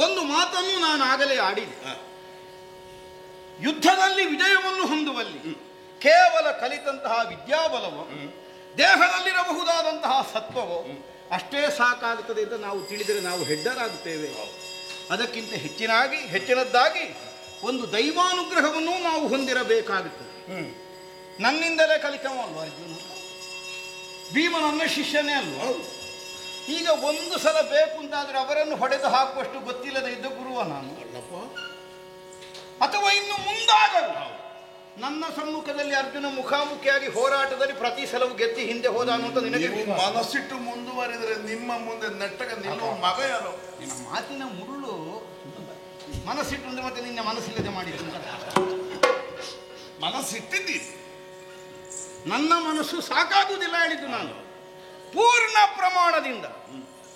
ಒಂದು ಮಾತನ್ನು ನಾನು ಆಗಲೇ ಆಡಿದೆ. ಯುದ್ಧದಲ್ಲಿ ವಿಜಯವನ್ನು ಹೊಂದುವಲ್ಲಿ ಕೇವಲ ಕಲಿತಂತಹ ವಿದ್ಯಾಬಲವು, ದೇಹದಲ್ಲಿರಬಹುದಾದಂತಹ ಸತ್ವವು ಅಷ್ಟೇ ಸಾಕಾಗುತ್ತದೆ ಅಂತ ನಾವು ತಿಳಿದರೆ ನಾವು ಹೆಡ್ಡರಾಗುತ್ತೇವೆ. ಅದಕ್ಕಿಂತ ಹೆಚ್ಚಿನದ್ದಾಗಿ ಒಂದು ದೈವಾನುಗ್ರಹವನ್ನು ನಾವು ಹೊಂದಿರಬೇಕಾಗುತ್ತದೆ. ನನ್ನಿಂದಲೇ ಕಲಿತವಲ್ವ ಅರ್ಜುನ, ಭೀಮ ನನ್ನ ಶಿಷ್ಯನೇ ಅಲ್ವ. ಈಗ ಒಂದು ಸಲ ಬೇಕು ಅಂತಾದ್ರೆ ಅವರನ್ನು ಹೊಡೆದು ಹಾಕುವಷ್ಟು ಗೊತ್ತಿಲ್ಲದೆ ಇದ್ದ ಗುರುವ ನಾನು ಅಲ್ಲಪ್ಪ. ಅಥವಾ ಇನ್ನು ಮುಂದಾಗಲು ನನ್ನ ಸಮ್ಮುಖದಲ್ಲಿ ಅರ್ಜುನ ಮುಖಾಮುಖಿಯಾಗಿ ಹೋರಾಟದಲ್ಲಿ ಪ್ರತಿ ಸಲವು ಗೆದ್ದಿ ಹಿಂದೆ ಹೋದ ಅನ್ನೋದು ನಿನಗೆ ಮನಸ್ಸಿಟ್ಟು ಮುಂದುವರಿದರೆ ನಿಮ್ಮ ಮುಂದೆ ನೆಟ್ಟಗ ನಿಲ್ಲುವ ಮಗ ಯಾರು? ನಿನ್ನ ಮಾತಿನ ಮುರುಳು ಮನಸ್ಸಿಟ್ಟು ಅಂದ್ರೆ ಮತ್ತೆ ನಿನ್ನ ಮನಸ್ಸಿಲ್ಲದೆ ಮಾಡಿದ ಮನಸ್ಸಿಟ್ಟಿದ್ದೀರಿ. ನನ್ನ ಮನಸ್ಸು ಸಾಕಾಗುವುದಿಲ್ಲ ಹೇಳಿದ್ದು ನಾನು. ಪೂರ್ಣ ಪ್ರಮಾಣದಿಂದ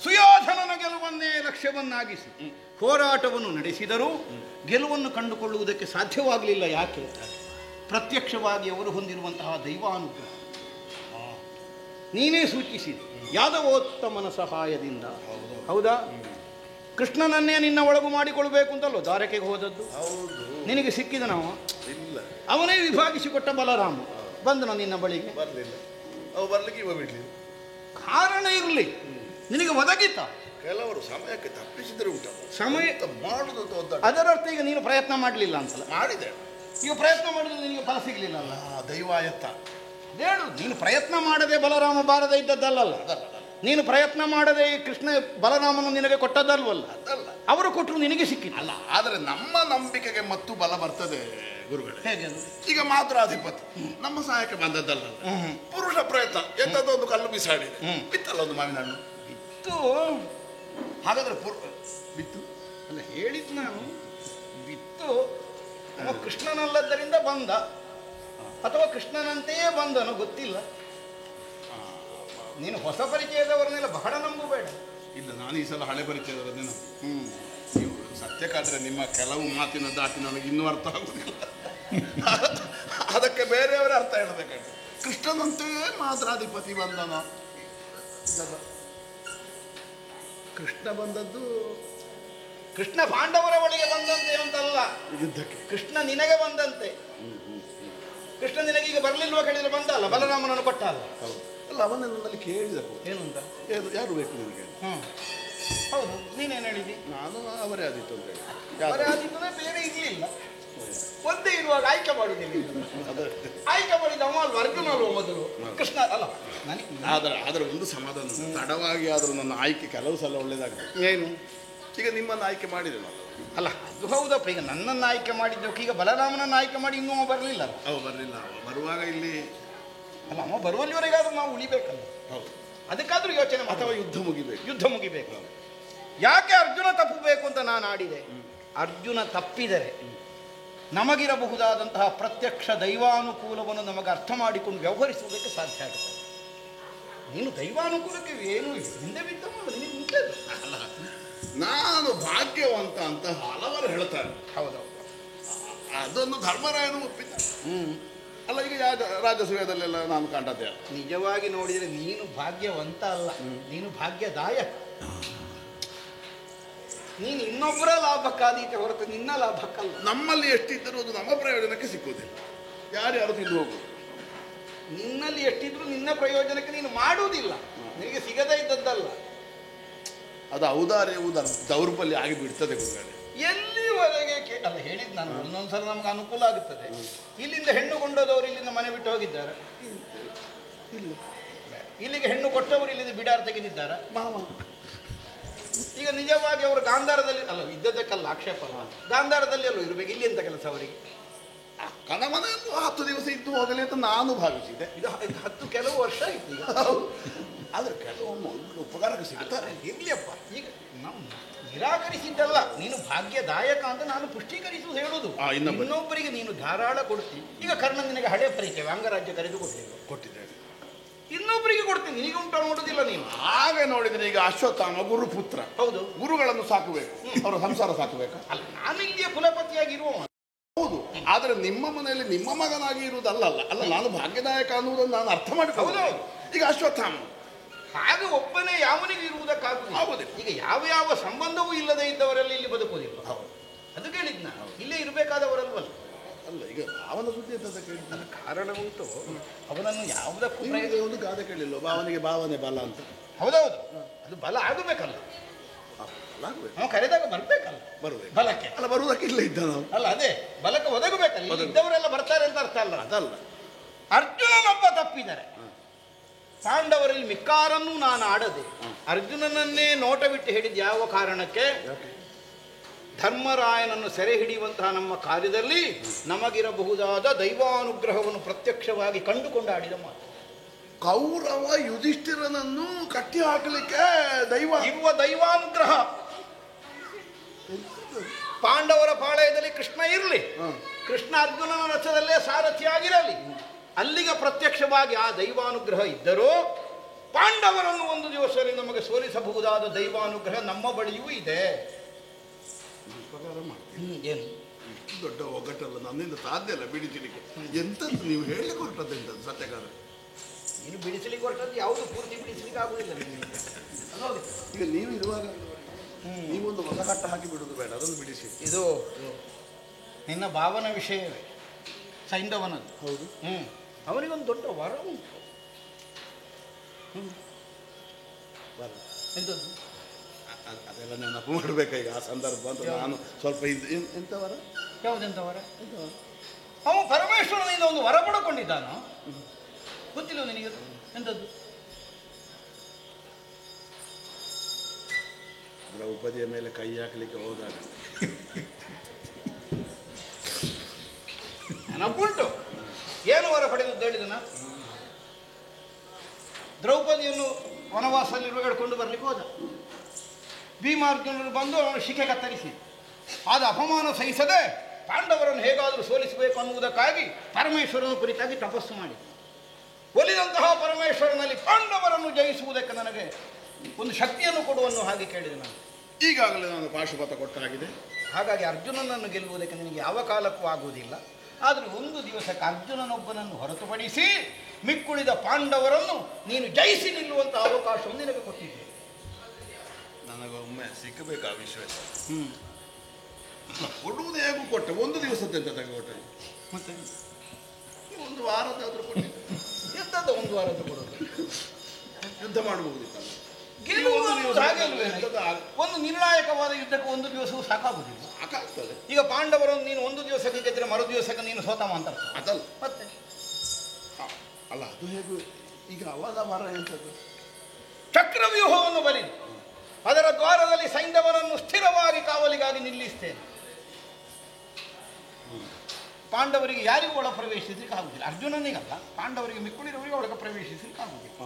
ಸುಯೋಧನನ ಗೆಲುವನ್ನೇ ಲಕ್ಷ್ಯವನ್ನಾಗಿಸಿ ಹೋರಾಟವನ್ನು ನಡೆಸಿದರೂ ಗೆಲುವನ್ನು ಕಂಡುಕೊಳ್ಳುವುದಕ್ಕೆ ಸಾಧ್ಯವಾಗಲಿಲ್ಲ. ಯಾಕೆ? ಪ್ರತ್ಯಕ್ಷವಾಗಿ ಅವರು ಹೊಂದಿರುವಂತಹ ದೈವಾನುಗ್ರಹ. ನೀನೇ ಸೂಚಿಸಿದೆ, ಯಾದವೋತ್ತಮನ ಸಹಾಯದಿಂದ. ಹೌದಾ? ಕೃಷ್ಣನನ್ನೇ ನಿನ್ನ ಒಳಗು ಮಾಡಿಕೊಳ್ಬೇಕು ಅಂತಲ್ಲೋ ದ್ವಾರಕೆಗೆ ಹೋದದ್ದು. ನಿನಗೆ ಸಿಕ್ಕಿದ ನಾವು ಅವನೇ ವಿಭಾಗಿಸಿಕೊಟ್ಟ ಬಲರಾಮ ಬಂದನು ನಿನ್ನ ಬಳಿಗೆ. ಬರಲಿಲ್ಲ, ಅವು ಬರ್ಲಿಕ್ಕೆ ಇವ ಬಿಡ್ಲಿ. ಕಾರಣ ಇರಲಿ, ನಿನಗೆ ಒದಗಿತ. ಕೆಲವರು ಸಮಯಕ್ಕೆ ತಪ್ಪಿಸಿದ್ರೆ ಉಂಟು, ಸಮಯ ಮಾಡುದು. ಅದರರ್ಥ ಈಗ ನೀನು ಪ್ರಯತ್ನ ಮಾಡಲಿಲ್ಲ ಅಂತಲ್ಲ. ಮಾಡಿದೆ. ಈಗ ಪ್ರಯತ್ನ ಮಾಡಿದ್ರೆ ನಿನಗೆ ಫಲ ಸಿಗಲಿಲ್ಲ ಅಲ್ಲ. ದೈವಾಯತ್ತ ಹೇಳು, ನೀನು ಪ್ರಯತ್ನ ಮಾಡದೆ ಬಲರಾಮ ಬಾರದೆ ಇದ್ದದ್ದಲ್ಲ. ನೀನು ಪ್ರಯತ್ನ ಮಾಡದೆ ಕೃಷ್ಣ ಬಲರಾಮನು ನಿನಗೆ ಕೊಟ್ಟದ್ದಲ್ವಲ್ಲ. ಅವರು ಕೊಟ್ಟರು ನಿನಗೆ ಸಿಕ್ಕಿಲ್ಲ. ಅಲ್ಲ, ಆದರೆ ನಮ್ಮ ನಂಬಿಕೆಗೆ ಮತ್ತು ಬಲ ಬರ್ತದೆ ಗುರುಗಳೇ. ಹೇಗೆ? ಈಗ ಮಾತ್ರ ಅಧಿಪತಿ ನಮ್ಮ ಸಹಾಯಕ್ಕೆ ಬಂದದ್ದಲ್ಲ. ಪುರುಷ ಪ್ರಯತ್ನ ಎಂಥದ್ದು ಒಂದು ಕಲ್ಲು ಬಿಸಾಡಿ ಬಿತ್ತಲ್ಲ, ಒಂದು ಮಾವಿನ ಹಣ್ಣು ಬಿತ್ತು. ಹಾಗಾದ್ರೆ ಬಿತ್ತು ಅಲ್ಲ ಹೇಳಿದ್ದು ನಾನು. ಬಿತ್ತು ಕೃಷ್ಣನಲ್ಲದ್ದರಿಂದ ಬಂದ ಅಥವಾ ಕೃಷ್ಣನಂತೆಯೇ ಬಂದನೋ ಗೊತ್ತಿಲ್ಲ. ನೀನು ಹೊಸ ಪರಿಚಯದವರನ್ನೆಲ್ಲ ಬಹಳ ನಂಬಬೇಡ. ಇಲ್ಲ, ನಾನು ಈ ಸಲ ಹಳೆ ಪರಿಚಯದವರನ್ನೇ. ನೀವು ಸತ್ಯಕ್ಕಾದ್ರೆ ನಿಮ್ಮ ಕೆಲವು ಮಾತಿನ ದಾಟಿ ನನಗೆ ಇನ್ನೂ ಅರ್ಥ ಆಗುವುದಿಲ್ಲ. ಅದಕ್ಕೆ ಬೇರೆಯವರೇ ಅರ್ಥ ಹೇಳಬೇಕಾದ್ರೆ ಕೃಷ್ಣನಂತೆಯೇ ಮಾತ್ರಾಧಿಪತಿ ಬಂದನ. ಕೃಷ್ಣ ಬಂದದ್ದು ಕೃಷ್ಣ ಪಾಂಡವರ ಒಳಗೆ ಬಂದಂತೆ ಅಂತಲ್ಲ, ಯುದ್ಧಕ್ಕೆ. ಕೃಷ್ಣ ನಿನಗೆ ಬಂದಂತೆ. ಕೃಷ್ಣ ನಿನಗೆ ಈಗ ಬರಲಿಲ್ವ ಕೇಳಿದ್ರೆ ಬಂದಲ್ಲ, ಬಲರಾಮನನ್ನು ಕೊಟ್ಟ ಅಲ್ಲ. ಅಲ್ಲ, ಅವನೇ ನನ್ನಲ್ಲಿ ಕೇಳಿದರು ಏನು ಅಂತ. ಯಾರು ಬೇಕು ನಿನಗೆ? ಹೌದು, ನೀನೇನು ಹೇಳಿದಿ? ನಾನು ಅವರೇ ಆದಿತ್ತು ಅಂತ ಹೇಳಿ. ಅವರೇ ಆದಿತ್ತಂದ್ರೆ ಬೇರೆ ಇರಲಿಲ್ಲ, ಒಂದೇ ಇರುವಾಗ ಆಯ್ಕೆ ಮಾಡುವುದಿಲ್ಲ. ಆಯ್ಕೆ ಮಾಡಿದ ಅವ ಅಲ್ವ, ಅರ್ಜುನ ಅಲ್ವ ಮೊದಲು, ಕೃಷ್ಣ ಅಲ್ಲ. ಆದರೆ ಒಂದು ಸಮಾಧಾನ, ತಡವಾಗಿ ಆದರೂ ನನ್ನ ಆಯ್ಕೆ ಕೆಲವು ಸಲ ಒಳ್ಳೇದಾಗ್ತದೆ. ಏನು? ಈಗ ನಿಮ್ಮನ್ನು ಆಯ್ಕೆ ಮಾಡಿದೆ ನಾವು. ಅಲ್ಲ ಅದು ಹೌದಪ್ಪ, ಈಗ ನನ್ನನ್ನು ಆಯ್ಕೆ ಮಾಡಿದ್ದಕ್ಕೆ ಈಗ ಬಲರಾಮನನ್ನು ಆಯ್ಕೆ ಮಾಡಿ ಇನ್ನೂ ಬರಲಿಲ್ಲ. ಅವ ಬರಲಿಲ್ಲ, ಅವ ಬರುವಾಗ ಇಲ್ಲಿ ಅಲ್ಲ ಅವ ಬರುವಲ್ಲಿವರೆಗಾದ್ರೂ ನಾವು ಉಳಿಬೇಕಲ್ಲ. ಹೌದು, ಅದಕ್ಕಾದ್ರೂ ಯೋಚನೆ ಅಥವಾ ಯುದ್ಧ ಮುಗಿಬೇಕು. ಯುದ್ಧ ಮುಗಿಬೇಕು. ಯಾಕೆ ಅರ್ಜುನ ತಪ್ಪಬೇಕು ಅಂತ ನಾನು ಆಡಿದೆ. ಅರ್ಜುನ ತಪ್ಪಿದರೆ ನಮಗಿರಬಹುದಾದಂತಹ ಪ್ರತ್ಯಕ್ಷ ದೈವಾನುಕೂಲವನ್ನು ನಮಗೆ ಅರ್ಥ ಮಾಡಿಕೊಂಡು ವ್ಯವಹರಿಸುವುದಕ್ಕೆ ಸಾಧ್ಯ ಆಗುತ್ತೆ. ನೀನು ದೈವಾನುಕೂಲಕ್ಕೆ ಏನು ಹಿಂದೆ ಬಿದ್ದ ನಿನಗೆ ಮುಟ್ಟದು. ಅಲ್ಲ, ನಾನು ಭಾಗ್ಯವಂತ ಅಂತ ಹಲವರು ಹೇಳ್ತಾರೆ. ಹೌದೌದು, ಅದನ್ನು ಧರ್ಮರಾಯನು ಒಪ್ಪಿದ್ದ. ಅಲ್ಲ, ಈಗ ರಾಜಸೂಯದಲ್ಲೆಲ್ಲ ನಾನು ಕಂಡದ್ದೆ. ನಿಜವಾಗಿ ನೋಡಿದರೆ ನೀನು ಭಾಗ್ಯವಂತ ಅಲ್ಲ, ನೀನು ಭಾಗ್ಯದಾಯಕ. ನೀನು ಇನ್ನೊಬ್ಬರ ಲಾಭಕ್ಕಾದೀತೆ ಹೊರತು ನಿನ್ನ ಲಾಭಕ್ಕಲ್ಲ. ನಮ್ಮಲ್ಲಿ ಎಷ್ಟಿದ್ದರೂ ಅದು ನಮ್ಮ ಪ್ರಯೋಜನಕ್ಕೆ ಸಿಕ್ಕುವುದಿಲ್ಲ, ಯಾರ್ಯಾರು ತಿಂದು ಹೋಗುದು. ನಿನ್ನಲ್ಲಿ ಎಷ್ಟಿದ್ರು ನಿನ್ನ ಪ್ರಯೋಜನಕ್ಕೆ ನೀನು ಮಾಡುವುದಿಲ್ಲ, ನಿನಗೆ ಸಿಗದೇ ಇದ್ದದ್ದಲ್ಲ. ಅದು ಔದಾರ್ಯವು ದೌರ್ಬಲ್ಯ ಆಗಿ ಬಿಡ್ತದೆ ಗುರುಗಳೇ. ಎಲ್ಲಿವರೆಗೆ ಅಲ್ಲ ಹೇಳಿದ್ ನಾನು, ಒಂದೊಂದ್ಸಲ ನಮ್ಗೆ ಅನುಕೂಲ ಆಗುತ್ತದೆ. ಇಲ್ಲಿಂದ ಹೆಣ್ಣು ಕೊಂಡೋದವರು ಇಲ್ಲಿಂದ ಮನೆ ಬಿಟ್ಟು ಹೋಗಿದ್ದಾರೆ, ಇಲ್ಲಿಗೆ ಹೆಣ್ಣು ಕೊಟ್ಟವರು ಇಲ್ಲಿಂದ ಬಿಡಾರ ತೆಗೆದಿದ್ದಾರೆ. ಈಗ ನಿಜವಾಗಿ ಅವರು ಗಾಂಧಾರದಲ್ಲಿ ಅಲ್ಲ ಇದ್ದದಕ್ಕಲ್ಲ, ಆಕ್ಷೇಪ ಅಲ್ಲ, ಗಾಂಧಾರದಲ್ಲಿ ಅಲ್ಲೂ ಇರಬೇಕು. ಇಲ್ಲಿ ಎಂತ ಕೆಲಸ ಅವರಿಗೆ? ಅಕ್ಕನ ಮನೆಯಲ್ಲೂ 10 ದಿವಸ ಇದ್ದು ಹೋಗಲಿ ಅಂತ ನಾನು ಭಾವಿಸಿದೆ. ಇದು 10 ಕೆಲವು ವರ್ಷ ಆಯ್ತು ಈಗ. ಆದ್ರೆ ಕೆಲವೊಮ್ಮೆ ಉಪಕಾರಕ್ಕೆ ಸಿಗ್ತಾರೆ. ಇರ್ಲಿಯಪ್ಪ, ಈಗ ನಾವು ನಿರಾಕರಿಸಿದ್ದಲ್ಲ, ನೀನು ಭಾಗ್ಯದಾಯಕ ಅಂತ ನಾನು ಪುಷ್ಟೀಕರಿಸುವುದು ಹೇಳುದು. ಇನ್ನೊಬ್ಬರಿಗೆ ನೀನು ಧಾರಾಳ ಕೊಡ್ತೀನಿ. ಈಗ ಕರ್ಣ ನಿನಗೆ ಹಳೆ ಪರಿಚಯ ಅಂಗರಾಜ್ಯ ಕರೆದು ಕೊಟ್ಟಿದ್ದೇನೆ, ಇನ್ನೊಬ್ಬರಿಗೆ ಕೊಡ್ತೀನಿ, ನಿನಗೆ ಉಂಟು ನೋಡುದಿಲ್ಲ ನೀನು. ಹಾಗೆ ನೋಡಿದ್ರೆ ಈಗ ಅಶ್ವತ್ಥಾಮ ಗುರುಪುತ್ರ. ಹೌದು, ಗುರುಗಳನ್ನು ಸಾಕಬೇಕು, ಅವರ ಸಂಸಾರ ಸಾಕಬೇಕಾ? ಅಲ್ಲ, ನಾನು ಇಲ್ಲಿಯ ಕುಲಪತಿಯಾಗಿರುವ. ಹೌದು, ಆದ್ರೆ ನಿಮ್ಮ ಮನೆಯಲ್ಲಿ ನಿಮ್ಮ ಮಗನಾಗಿ ಇರುವುದಲ್ಲ. ಅಲ್ಲ, ನಾನು ಭಾಗ್ಯದಾಯಕ ಅನ್ನುವುದನ್ನು ನಾನು ಅರ್ಥ ಮಾಡಿಕೊಳ್ಳೋದು. ಈಗ ಅಶ್ವತ್ಥಾಮ ಹಾಗೆ ಒಬ್ಬನೇ ಯಾವನಿಗೆ ಇರುವುದಕ್ಕಾಗುವುದಿಲ್ಲ. ಈಗ ಯಾವ ಯಾವ ಸಂಬಂಧವೂ ಇಲ್ಲದೆ ಇದ್ದವರಲ್ಲಿ ಇಲ್ಲಿ ಬದುಕುವುದಿಲ್ಲ. ಅದು ಕೇಳಿದ್ ನಾನು, ಇಲ್ಲೇ ಇರಬೇಕಾದವರಲ್ವಲ್ಲ. ಅಲ್ಲ, ಈಗ ಅವನ ಸುದ್ದಿ ಅಂತ ಕೇಳಿದ ಕಾರಣ ಉಂಟು. ಅವನನ್ನು ಯಾವುದಕ್ಕೂ ಒಂದು ಗಾದೆ ಕೇಳಿಲ್ಲ, ಭಾವನೆಗೆ ಭಾವನೆ ಬಲ ಅಂತ. ಹೌದೌದು, ಅದು ಬಲ ಆಗಬೇಕಲ್ಲ, ನಾವು ಕರೆದಾಗ ಬರ್ಬೇಕಲ್ಲ. ಬರಬೇಕು ಬಲಕ್ಕೆ ಅಲ್ಲ, ಬರುವುದಕ್ಕೆ ಇಲ್ಲ ಇದ್ದ ನಾವು. ಅಲ್ಲ, ಅದೇ ಬಲಕ್ಕೆ ಒದಗಬೇಕಲ್ಲ. ಇದ್ದವರೆಲ್ಲ ಬರ್ತಾರೆ ಅಂತ ಅರ್ಥ ಅಲ್ಲ. ಅದಲ್ಲ, ಅರ್ಜುನನೊಬ್ಬ ತಪ್ಪಿದರೆ ಪಾಂಡವರಲ್ಲಿ ಮಿಕ್ಕಾರನ್ನೂ ನಾನು ಆಡದೆ ಅರ್ಜುನನನ್ನೇ ನೋಟ ಬಿಟ್ಟು ಹೇಳಿದ ಯಾವ ಕಾರಣಕ್ಕೆ? ಧರ್ಮರಾಯನನ್ನು ಸೆರೆ ಹಿಡಿಯುವಂತಹ ನಮ್ಮ ಕಾರ್ಯದಲ್ಲಿ ನಮಗಿರಬಹುದಾದ ದೈವಾನುಗ್ರಹವನ್ನು ಪ್ರತ್ಯಕ್ಷವಾಗಿ ಕಂಡುಕೊಂಡು ಆಡಿದ ಮಾತು. ಕೌರವ ಯುಧಿಷ್ಠಿರನನ್ನು ಕಟ್ಟಿ ಹಾಕಲಿಕ್ಕೆ ಇರುವ ದೈವಾನುಗ್ರಹ. ಪಾಂಡವರ ಪಾಳಯದಲ್ಲಿ ಕೃಷ್ಣ ಇರಲಿ, ಕೃಷ್ಣ ಅರ್ಜುನನ ರಥದಲ್ಲೇ ಸಾರಥಿಯಾಗಿರಲಿ, ಅಲ್ಲಿಗೆ ಪ್ರತ್ಯಕ್ಷವಾಗಿ ಆ ದೈವಾನುಗ್ರಹ ಇದ್ದರೂ ಪಾಂಡವರನ್ನು ಒಂದು ದಿವಸದಲ್ಲಿ ನಮಗೆ ಸೋಲಿಸಬಹುದಾದ ದೈವಾನುಗ್ರಹ ನಮ್ಮ ಬಳಿಯೂ ಇದೆ. ಏನು ಇಷ್ಟು ದೊಡ್ಡ ಒಗ್ಗಟ್ಟಲ್ಲ, ನನ್ನಿಂದ ಸಾಧ್ಯ ಇಲ್ಲ ಬಿಡಿಸಲಿಕ್ಕೆ. ಎಂತದ್ದು ನೀವು ಹೇಳಲಿಕ್ಕೆ ಹೊರಟದ್ದೆಂತದ್ದು ಸತ್ಯಕಾರ? ನೀನು ಬಿಡಿಸಲಿಕ್ಕೆ ಹೊರಟದ್ದು ಯಾವುದು ಪೂರ್ತಿ ಬಿಡಿಸಲಿಕ್ಕೆ ಆಗುದಿಲ್ಲ. ಈಗ ನೀವು ಇರುವಾಗ ನೀವೊಂದು ಹೊಸ ಕಟ್ಟ ಹಾಕಿ ಬಿಡುವುದು ಬೇಡ, ಅದನ್ನು ಬಿಡಿಸಿ. ಇದು ನಿನ್ನ ಭಾವನ ವಿಷಯವೇ, ಸೈಂಧವನದ್ದು. ಹೌದು, ಅವನಿಗೊಂದು ದೊಡ್ಡ ವರ ಉಂಟು. ಎಂಥದ್ದು? ಅದೆಲ್ಲ ನೆನಪು ಮಾಡಬೇಕಾ ಈಗ ಆ ಸಂದರ್ಭ ಅಂತ ನಾನು ಸ್ವಲ್ಪ ಎಂತ ವರ? ಯಾವುದೆಂತ ವರ? ಅವನು ಪರಮೇಶ್ವರನಿಂದ ಒಂದು ವರ ಪಡ್ಕೊಂಡಿದ್ದಾನೋ ಗೊತ್ತಿಲ್ಲ ನಿನಗೆ? ಎಂಥದ್ದು? ದ್ರೌಪದಿಯ ಮೇಲೆ ಕೈ ಹಾಕಲಿಕ್ಕೆ ಹೋದಾಗ ನೆನಪುಂಟು. ಏನು ವರ ಪಡೆದದ್ದು ಹೇಳಿದನ? ದ್ರೌಪದಿಯನ್ನು ವನವಾಸದಲ್ಲಿ ಹೇಳ್ಕೊಂಡು ಬರ್ಲಿಕ್ಕೆ ಹೋದ. ಭೀಮಾರ್ಜುನರು ಬಂದು ಅವನು ಶಿಖೆ ಕತ್ತರಿಸಿ ಆದ ಅಪಮಾನ ಸಹಿಸದೆ ಪಾಂಡವರನ್ನು ಹೇಗಾದರೂ ಸೋಲಿಸಬೇಕು ಅನ್ನುವುದಕ್ಕಾಗಿ ಪರಮೇಶ್ವರನ ಕುರಿತಾಗಿ ತಪಸ್ಸು ಮಾಡಿ ಒಲಿದಂತಹ ಪರಮೇಶ್ವರನಲ್ಲಿ ಪಾಂಡವರನ್ನು ಜಯಿಸುವುದಕ್ಕೆ ನನಗೆ ಒಂದು ಶಕ್ತಿಯನ್ನು ಕೊಡುವನ್ನು ಹಾಗೆ ಕೇಳಿದೆ ನಾನು. ಈಗಾಗಲೇ ನಾನು ಪಾಶುಪತ ಕೊಟ್ಟಾಗಿದೆ. ಹಾಗಾಗಿ ಅರ್ಜುನನನ್ನು ಗೆಲ್ಲುವುದಕ್ಕೆ ನಿನಗೆ ಯಾವ ಕಾಲಕ್ಕೂ ಆಗುವುದಿಲ್ಲ. ಆದರೆ ಒಂದು ದಿವಸಕ್ಕೆ ಅರ್ಜುನನೊಬ್ಬನನ್ನು ಹೊರತುಪಡಿಸಿ ಮಿಕ್ಕುಳಿದ ಪಾಂಡವರನ್ನು ನೀನು ಜಯಿಸಿ ನಿಲ್ಲುವಂಥ ಅವಕಾಶವನ್ನು ನಿನಗೆ ಕೊಟ್ಟಿದ್ದೆ. ನನಗೊಮ್ಮೆ ಸಿಕ್ಕಬೇಕು ಆ ವಿಶ್ವಾಸ. ಕೊಡುವುದು ಹೇಗೂ ಕೊಟ್ಟೆ, ಒಂದು ದಿವಸದಂತ ತೆಗೆದುಕೊಟ್ಟೆ. ಮತ್ತೆ ಒಂದು ವಾರದಾದ್ರೂ ಕೊಟ್ಟಿದ್ದೆ. ಎಂಥದ್ದು ಒಂದು ವಾರದ್ದು ಕೊಡೋದು? ಯುದ್ಧ ಮಾಡಬಹುದಿತ್ತಲ್ಲ. ಒಂದು ನಿರ್ಣಾಯಕವಾದ ಯುದ್ಧಕ್ಕೆ ಒಂದು ದಿವಸವೂ ಸಾಕಾಗುವುದಿಲ್ಲ. ಸಾಕಾಗ್ತದೆ. ಈಗ ಪಾಂಡವರನ್ನು ನೀನು ಒಂದು ದಿವಸಕ್ಕೆ ಗೆದ್ದರೆ ಮರು ದಿವಸಕ್ಕೆ ನೀನು ಸೋತಮ ಅಂತ ಅದಲ್ಲ ಮತ್ತೆ ಅಲ್ಲ, ಅದು ಹೇಗೂ ಈಗ ಅವಾಗ ಮರ ಎಂಥದ್ದು? ಚಕ್ರವ್ಯೂಹವನ್ನು ಬಲಿದು ಅದರ ದ್ವಾರದಲ್ಲಿ ಸೈಂಧವನನ್ನು ಸ್ಥಿರವಾಗಿ ನಿಲ್ಲಿಸ್ತೇನೆ. ಪಾಂಡವರಿಗೆ ಯಾರಿಗೂ ಒಳ ಪ್ರವೇಶಿಸಲಿಕ್ಕೆ ಆಗುದಿಲ್ಲ. ಅರ್ಜುನನಿಗಲ್ಲ, ಪಾಂಡವರಿಗೆ ಮಿಕ್ಕುಳಿದವರಿಗೆ ಒಳಗೆ ಪ್ರವೇಶಿಸಲಿಕ್ಕೆ ಆಗುದಿಲ್ಲ.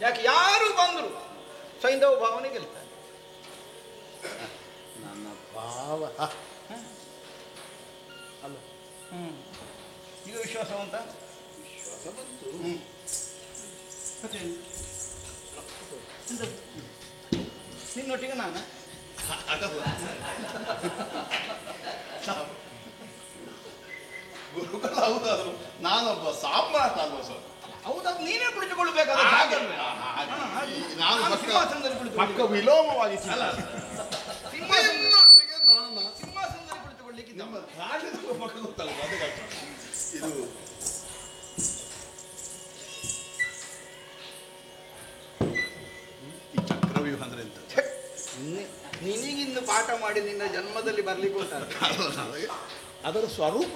ಯಾಕೆ ಯಾರು ಬಂದರು ಸೈಂಧವ ಭಾವನೆ ಗೆಲ್ತಾರೆ. ನನ್ನ ಭಾವ ಅಲ್ಲ ಈಗ ವಿಶ್ವಾಸವಂತ ವಿಶ್ವಾಸ ಬಂತು. ನಿನ್ನೊಟ್ಟಿಗೆ ನಾನು ಗುರುಗಳು ಹೌದಾದ್ರು ನಾನೊಬ್ಬ ಸಾಮ್ರಾಟ ಅಲ್ವ ಸರ್. ಹೌದದು ನೀನೇ ಕುಳಿತುಕೊಳ್ಬೇಕಾದ್ರೆ ನಾನು ಸಿಂಹಾಸನದಲ್ಲಿ ಪಕ್ಕ ವಿಲೋಮವಾಗಿ ಸಿಂಹಾಸನದೊಟ್ಟಿಗೆ ನಾನು ಸಿಂಹಾಸನದಲ್ಲಿ ಕುಳಿತುಕೊಳ್ಳಿಕ್ಕೆ ನಮ್ಮ ರಾಜ್ಯದ ಪಕ್ಕ ಗೊತ್ತಲ್ಲ ಅದಕ್ಕೆ ಇದು ಈ ಚಕ್ರವ್ಯೂಹ ಅಂದ್ರೆ ಎಂತ? ನಿನಗಿನ್ನು ಪಾಠ ಮಾಡಿ ನಿನ್ನ ಜನ್ಮದಲ್ಲಿ ಬರ್ಲಿಕ್ಕೆ ಉಂಟಲ್ಲ. ಅದರ ಸ್ವರೂಪ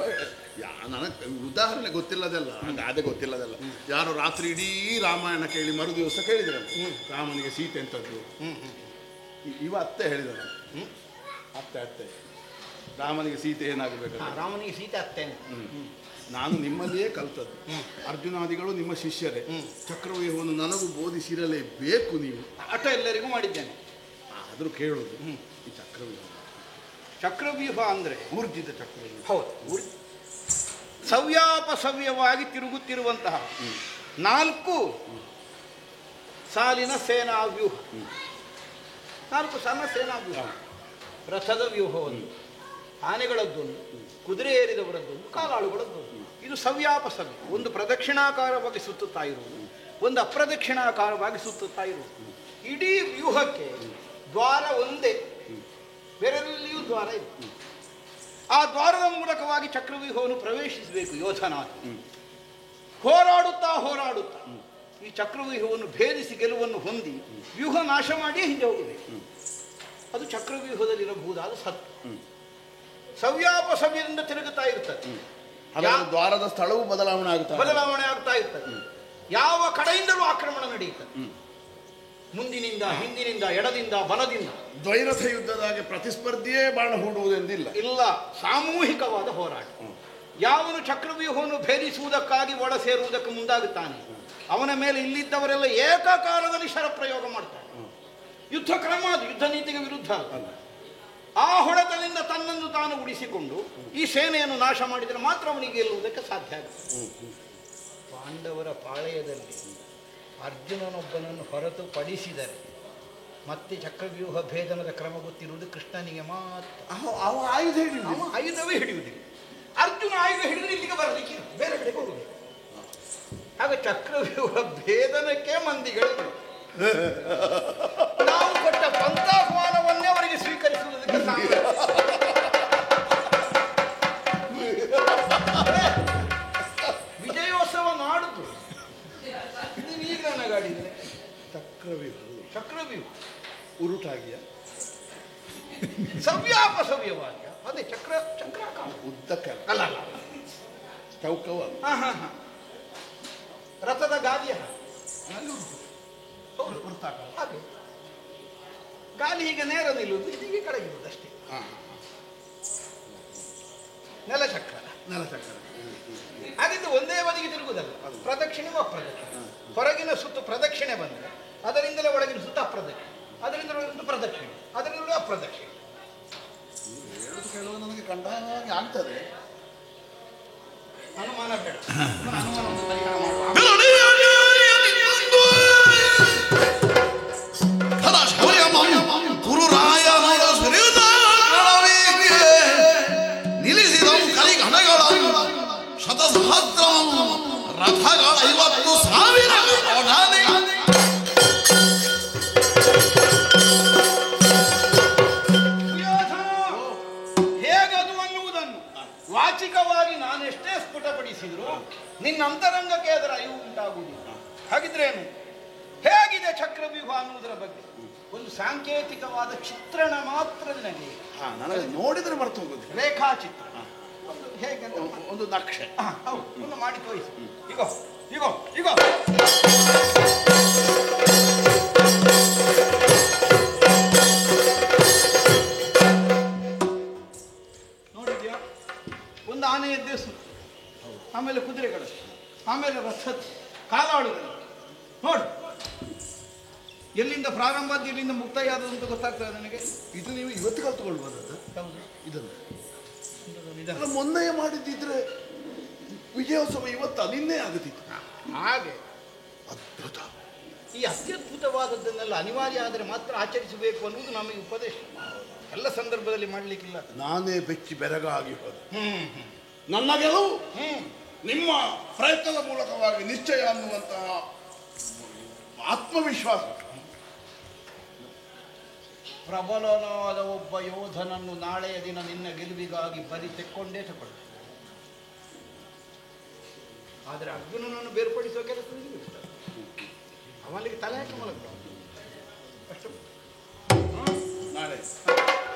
ನನಗೆ ಉದಾಹರಣೆ ಗೊತ್ತಿಲ್ಲದಲ್ಲ, ಗಾದೆ ಗೊತ್ತಿಲ್ಲದಲ್ಲ. ಯಾರು ರಾತ್ರಿ ಇಡೀ ರಾಮಾಯಣ ಕೇಳಿ ಮರು ದಿವಸ ಕೇಳಿದ್ರಂತೆ ರಾಮನಿಗೆ ಸೀತೆ ಎಂತದ್ದು. ಇವ ಅತ್ತೆ ಹೇಳಿದ ಅತ್ತೆ ರಾಮನಿಗೆ ಸೀತೆ ಏನಾಗಬೇಕು. ರಾಮನಿಗೆ ಸೀತೆ ಅತ್ತೆ. ನಾನು ನಿಮ್ಮಲ್ಲಿಯೇ ಕಲ್ತದ್ದು. ಅರ್ಜುನಾದಿಗಳು ನಿಮ್ಮ ಶಿಷ್ಯರೇ. ಚಕ್ರವ್ಯೂಹವನ್ನು ನನಗೂ ಬೋಧಿಸಿರಲೇಬೇಕು ನೀವು. ಆಟ ಎಲ್ಲರಿಗೂ ಮಾಡಿದ್ದೇನೆ. ಆದರೂ ಕೇಳೋದು ಈ ಚಕ್ರವ್ಯೂಹ. ಚಕ್ರವ್ಯೂಹ ಅಂದರೆ ಊರ್ಜಿತ ಚಕ್ರವ್ಯೂಹ. ಹೌದು, ಸವ್ಯಾಪಸವ್ಯವಾಗಿ ತಿರುಗುತ್ತಿರುವಂತಹ 4 ಸಾಲಿನ ಸೇನಾ ವ್ಯೂಹ. 4 ಸಾಲಿನ ಸೇನಾ ವ್ಯೂಹ. ರಥದ ವ್ಯೂಹ ಒಂದು, ಆನೆಗಳದ್ದೊಂದು, ಕುದುರೆ ಏರಿದವರದ್ದೊಂದು, ಕಾಲಾಳುಗಳದ್ದೊಂದು. ಇದು ಸವ್ಯಾಪಸವ್ಯ. ಒಂದು ಪ್ರದಕ್ಷಿಣಾಕಾರವಾಗಿ ಸುತ್ತುತ್ತಾ ಇರುವುದು, ಒಂದು ಅಪ್ರದಕ್ಷಿಣಾಕಾರವಾಗಿ ಸುತ್ತುತ್ತಾ ಇರುವುದು. ಇಡೀ ವ್ಯೂಹಕ್ಕೆ ದ್ವಾರ ಒಂದೇ, ಬೇರೆಲ್ಲಿಯೂ ದ್ವಾರ ಇದೆ. ಆ ದ್ವಾರದ ಮೂಲಕವಾಗಿ ಚಕ್ರವ್ಯೂಹವನ್ನು ಪ್ರವೇಶಿಸಬೇಕು ಯೋಧನಾದ. ಹೋರಾಡುತ್ತಾ ಈ ಚಕ್ರವ್ಯೂಹವನ್ನು ಭೇದಿಸಿ ಗೆಲುವನ್ನು ಹೊಂದಿ ವ್ಯೂಹ ನಾಶ ಮಾಡಿಯೇ ಹಿಂದೆ ಹೋಗಬೇಕು. ಅದು ಚಕ್ರವ್ಯೂಹದಲ್ಲಿರಬಹುದಾದ ಸತ್ತು. ಸವ್ಯಾಪಸವ್ಯದಿಂದ ತಿರುಗುತ್ತಾ ಇರ್ತದೆ. ದ್ವಾರದ ಸ್ಥಳವು ಬದಲಾವಣೆ ಆಗ್ತಾ ಇರ್ತದೆ. ಯಾವ ಕಡೆಯಿಂದಲೂ ಆಕ್ರಮಣ ನಡೆಯುತ್ತದೆ. ಮುಂದಿನಿಂದ, ಹಿಂದಿನಿಂದ, ಎಡದಿಂದ, ಬಲದಿಂದ. ದ್ವೈರಥ ಯುದ್ಧದಾಗೆ ಪ್ರತಿಸ್ಪರ್ಧಿಯೇ ಬಾಣ ಹೂಡುವುದೆಂದಿಲ್ಲ. ಇಲ್ಲ, ಸಾಮೂಹಿಕವಾದ ಹೋರಾಟ. ಯಾವನು ಚಕ್ರವ್ಯೂಹವನ್ನು ಭೇದಿಸುವುದಕ್ಕಾಗಿ ಒಳ ಸೇರುವುದಕ್ಕೆ ಮುಂದಾಗುತ್ತಾನೆ ಅವನ ಮೇಲೆ ಇಲ್ಲಿದ್ದವರೆಲ್ಲ ಏಕಕಾಲದಲ್ಲಿ ಶರಪ್ರಯೋಗ ಮಾಡ್ತಾರೆ. ಯುದ್ಧ ಕ್ರಮ ಅದು, ಯುದ್ಧ ನೀತಿಗೆ ವಿರುದ್ಧ ಅಲ್ಲ. ಆ ಹೊಡೆತದಿಂದ ತನ್ನನ್ನು ತಾನು ಉಳಿಸಿಕೊಂಡು ಈ ಸೇನೆಯನ್ನು ನಾಶ ಮಾಡಿದರೆ ಮಾತ್ರ ಅವನಿಗೆ ಗೆಲ್ಲುವುದಕ್ಕೆ ಸಾಧ್ಯ ಆಗುತ್ತೆ. ಪಾಂಡವರ ಪಾಳೆಯದಲ್ಲಿ ಅರ್ಜುನನೊಬ್ಬನನ್ನು ಹೊರತುಪಡಿಸಿದರೆ ಮತ್ತೆ ಚಕ್ರವ್ಯೂಹ ಭೇದನದ ಕ್ರಮ ಗೊತ್ತಿರುವುದು ಕೃಷ್ಣನಿಗೆ ಮಾತ್ರ. ಅವ ಆಯುಧವೇ ಹಿಡಿಯುವುದಿಲ್ಲ. ಅರ್ಜುನ ಆಯುಧ ಹಿಡಿದು ಇಲ್ಲಿಗೆ ಬರಲಿಕ್ಕೆ ಬೇರೆ ಕಡೆಗೆ ಹೋಗುವುದು. ಆಗ ಚಕ್ರವ್ಯೂಹ ಭೇದನಕ್ಕೆ ಮಂದಿಗಳು ನಾವು ಕೊಟ್ಟ ಪಂಥಾಹ್ವಾನವನ್ನೇ ಅವರಿಗೆ ಸ್ವೀಕರಿಸುವುದಕ್ಕೆ ವಿಜಯೋತ್ಸವ ನಾಡುದು. ನೀವೀಗ ನನಗಾಡಿದ್ರೆ ಚಕ್ರವ್ಯೂಹ ಉರುಟಾಗಿಯ ಸವ್ಯಾಪಸವ್ಯವಾಗಿ ಅದೇ ಚಕ್ರಾಕಾರ ಉದ್ದಕ್ಕೆ ಅಲ್ಲ ಚೌಕವ. ರಥದ ಗಾಲಿಯ ಹಾಗೆ ಗಾಲಿ ಹೀಗೆ ನೇರ ನಿಲ್ಲುವುದು, ಇದೀಗೆ ಕೆಳಗಿರುವುದು ಅಷ್ಟೇ. ನೆಲಚಕ್ರ ಹಾಗಿದ್ದು ಒಂದೇ ಬದಿಗೆ ತಿರುಗುವುದಲ್ಲ, ಪ್ರದಕ್ಷಿಣೆ ಅಪ್ರದಕ್ಷಿಣೆ. ಹೊರಗಿನ ಸುತ್ತು ಪ್ರದಕ್ಷಿಣೆ ಬಂದರೆ ಅದರಿಂದಲೇ ಒಳಗಿನ ಸುತ್ತ ಅಪ್ರದಕ್ಷಿಣೆ, ಅದರಿಂದ ಪ್ರದಕ್ಷಿಣೆ, ಅದರಿಂದಲೇ ಅಪ್ರದಕ್ಷಿಣೆ. ಕೆಲವು ನನಗೆ ಕಂಡ ಹಾಗೆ ಆಗ್ತದೆ. ಅನುಮಾನ ಬೇಡ. ನಿಲ್ಲಿಸಿದವು ಕರಿಘಟಗಳ ಶತಸಹಸ್ರ ರಥಗಳ 50,000 ಹೇಗದು ಅನ್ನುವುದನ್ನು ವಾಚಿಕವಾಗಿ ನಾನೆಷ್ಟೇ ಸ್ಫುಟಪಡಿಸಿದ್ರು ನಿನ್ನ ಅಂತರಂಗಕ್ಕೆ ಅದರ ಅರಿವು ಉಂಟಾಗುವುದಿಲ್ಲ. ಹಾಗಿದ್ರೇನು, ಹೇಗಿದೆ ಚಕ್ರವ್ಯೂಹ ಅನ್ನುವುದರ ಬಗ್ಗೆ ಒಂದು ಸಾಂಕೇತಿಕವಾದ ಚಿತ್ರಣ ಮಾತ್ರ ನನಗೆ. ನನಗೆ ನೋಡಿದ್ರೆ ಬರ್ತು ಹೋಗುದು. ರೇಖಾಚಿತ್ರ ಹೇಗೆ ಒಂದು ನಕ್ಷೆ. ಹೌದು, ಒಂದು ಮಾಡಿ ತೋರಿಸಿ. ಈಗ ಆಮೇಲೆ ರಥ ಕಾಲಾಳುಗಳು ನೋಡು, ಎಲ್ಲಿಂದ ಪ್ರಾರಂಭ ಆದ ಎಲ್ಲಿಂದ ಮುಕ್ತಾಯ ಆದದ್ದು ಅಂತ ಗೊತ್ತಾಗ್ತದೆ ನನಗೆ. ಇದು ನೀವು ಇವತ್ತು ಕಲ್ತ್ಕೊಳ್ಬೋದು. ಹೌದು, ಇದನ್ನು ಇದನ್ನು ಮೊನ್ನೆ ಮಾಡಿದ್ದಿದ್ರೆ ವಿಜಯೋತ್ಸವ ಇವತ್ತು ನಿನ್ನೆ ಆಗುತ್ತಿತ್ತು. ಹಾಗೆ ಅದ್ಭುತ. ಈ ಅತ್ಯದ್ಭುತವಾದದ್ದನ್ನೆಲ್ಲ ಅನಿವಾರ್ಯ ಆದರೆ ಮಾತ್ರ ಆಚರಿಸಬೇಕು ಅನ್ನುವುದು ನಮಗೆ ಉಪದೇಶ. ಎಲ್ಲ ಸಂದರ್ಭದಲ್ಲಿ ಮಾಡಲಿಕ್ಕಿಲ್ಲ. ನಾನೇ ಬೆಚ್ಚಿ ಬೆರಗಾಗಿ ಹೋದೆ. ನನ್ನ ಗೆಲುವು ನಿಮ್ಮ ಪ್ರಯತ್ನದ ಮೂಲಕವಾಗಿ ನಿಶ್ಚಯ ಅನ್ನುವಂತಹ ಆತ್ಮವಿಶ್ವಾಸ. ಪ್ರಬಲನಾದ ಒಬ್ಬ ಯೋಧನನ್ನು ನಾಳೆಯ ದಿನ ನಿನ್ನ ಗೆಲುವಿಗಾಗಿ ಬರಿ ತೆಕ್ಕೊಂಡೇ ತಗೊಳ್ಳ. ಆದರೆ ಅರ್ಜುನನನ್ನು ಬೇರ್ಪಡಿಸುವ ಕೆಲಸ ನಿಲ್ಲಿಸ್ತಾರೆ. ಅವನಿಗೆ ತಲೆ ಹಾಕಿ ಮಲಗ ಅಷ್ಟು. ನಾಳೆ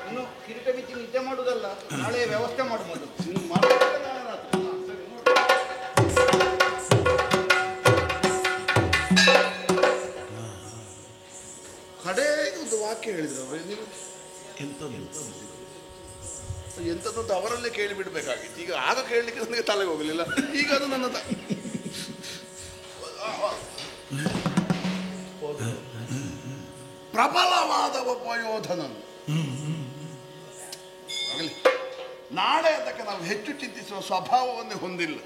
ಇನ್ನು ಕಿರೀಟ ಬಿಚ್ಚಿ ನಿದ್ದೆ ಮಾಡುವುದಲ್ಲ, ನಾಳೆ ವ್ಯವಸ್ಥೆ ಮಾಡುವುದು. ಕಡೆಗೆ ಒಂದು ವಾಕ್ಯ ಹೇಳಿದ್ರು ನೀವು, ಎಂಥದ್ದು ಅವರಲ್ಲೇ ಕೇಳಿಬಿಡ್ಬೇಕಾಗಿತ್ತು. ಈಗ ಆಗ ಕೇಳಲಿಕ್ಕೆ ನನಗೆ ತಲೆಗೆ ಹೋಗಲಿಲ್ಲ, ಈಗ ಅದು ನನ್ನ ಪ್ರಬಲವಾದ ಒಬ್ಬ ಯೋಧನನ್ನು. ನಾಳೆ ಅದಕ್ಕೆ ನಾವು ಹೆಚ್ಚು ಚಿಂತಿಸುವ ಸ್ವಭಾವವನ್ನೇ ಹೊಂದಿಲ್ಲ.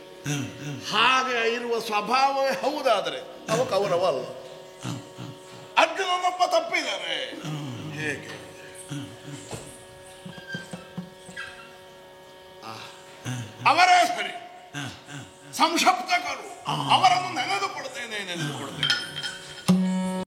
ಹಾಗೆ ಇರುವ ಸ್ವಭಾವವೇ ಹೌದಾದರೆ ಅವ ಕೌರವ ಅಲ್ಲ. ಅರ್ಜುನನೊಬ್ಬ ತಪ್ಪಿದ್ದಾರೆ. ಹೇಗೆ? ಅವರೇ ಸರಿ, ಸಂಶಪ್ತಕರು ಅವರನ್ನು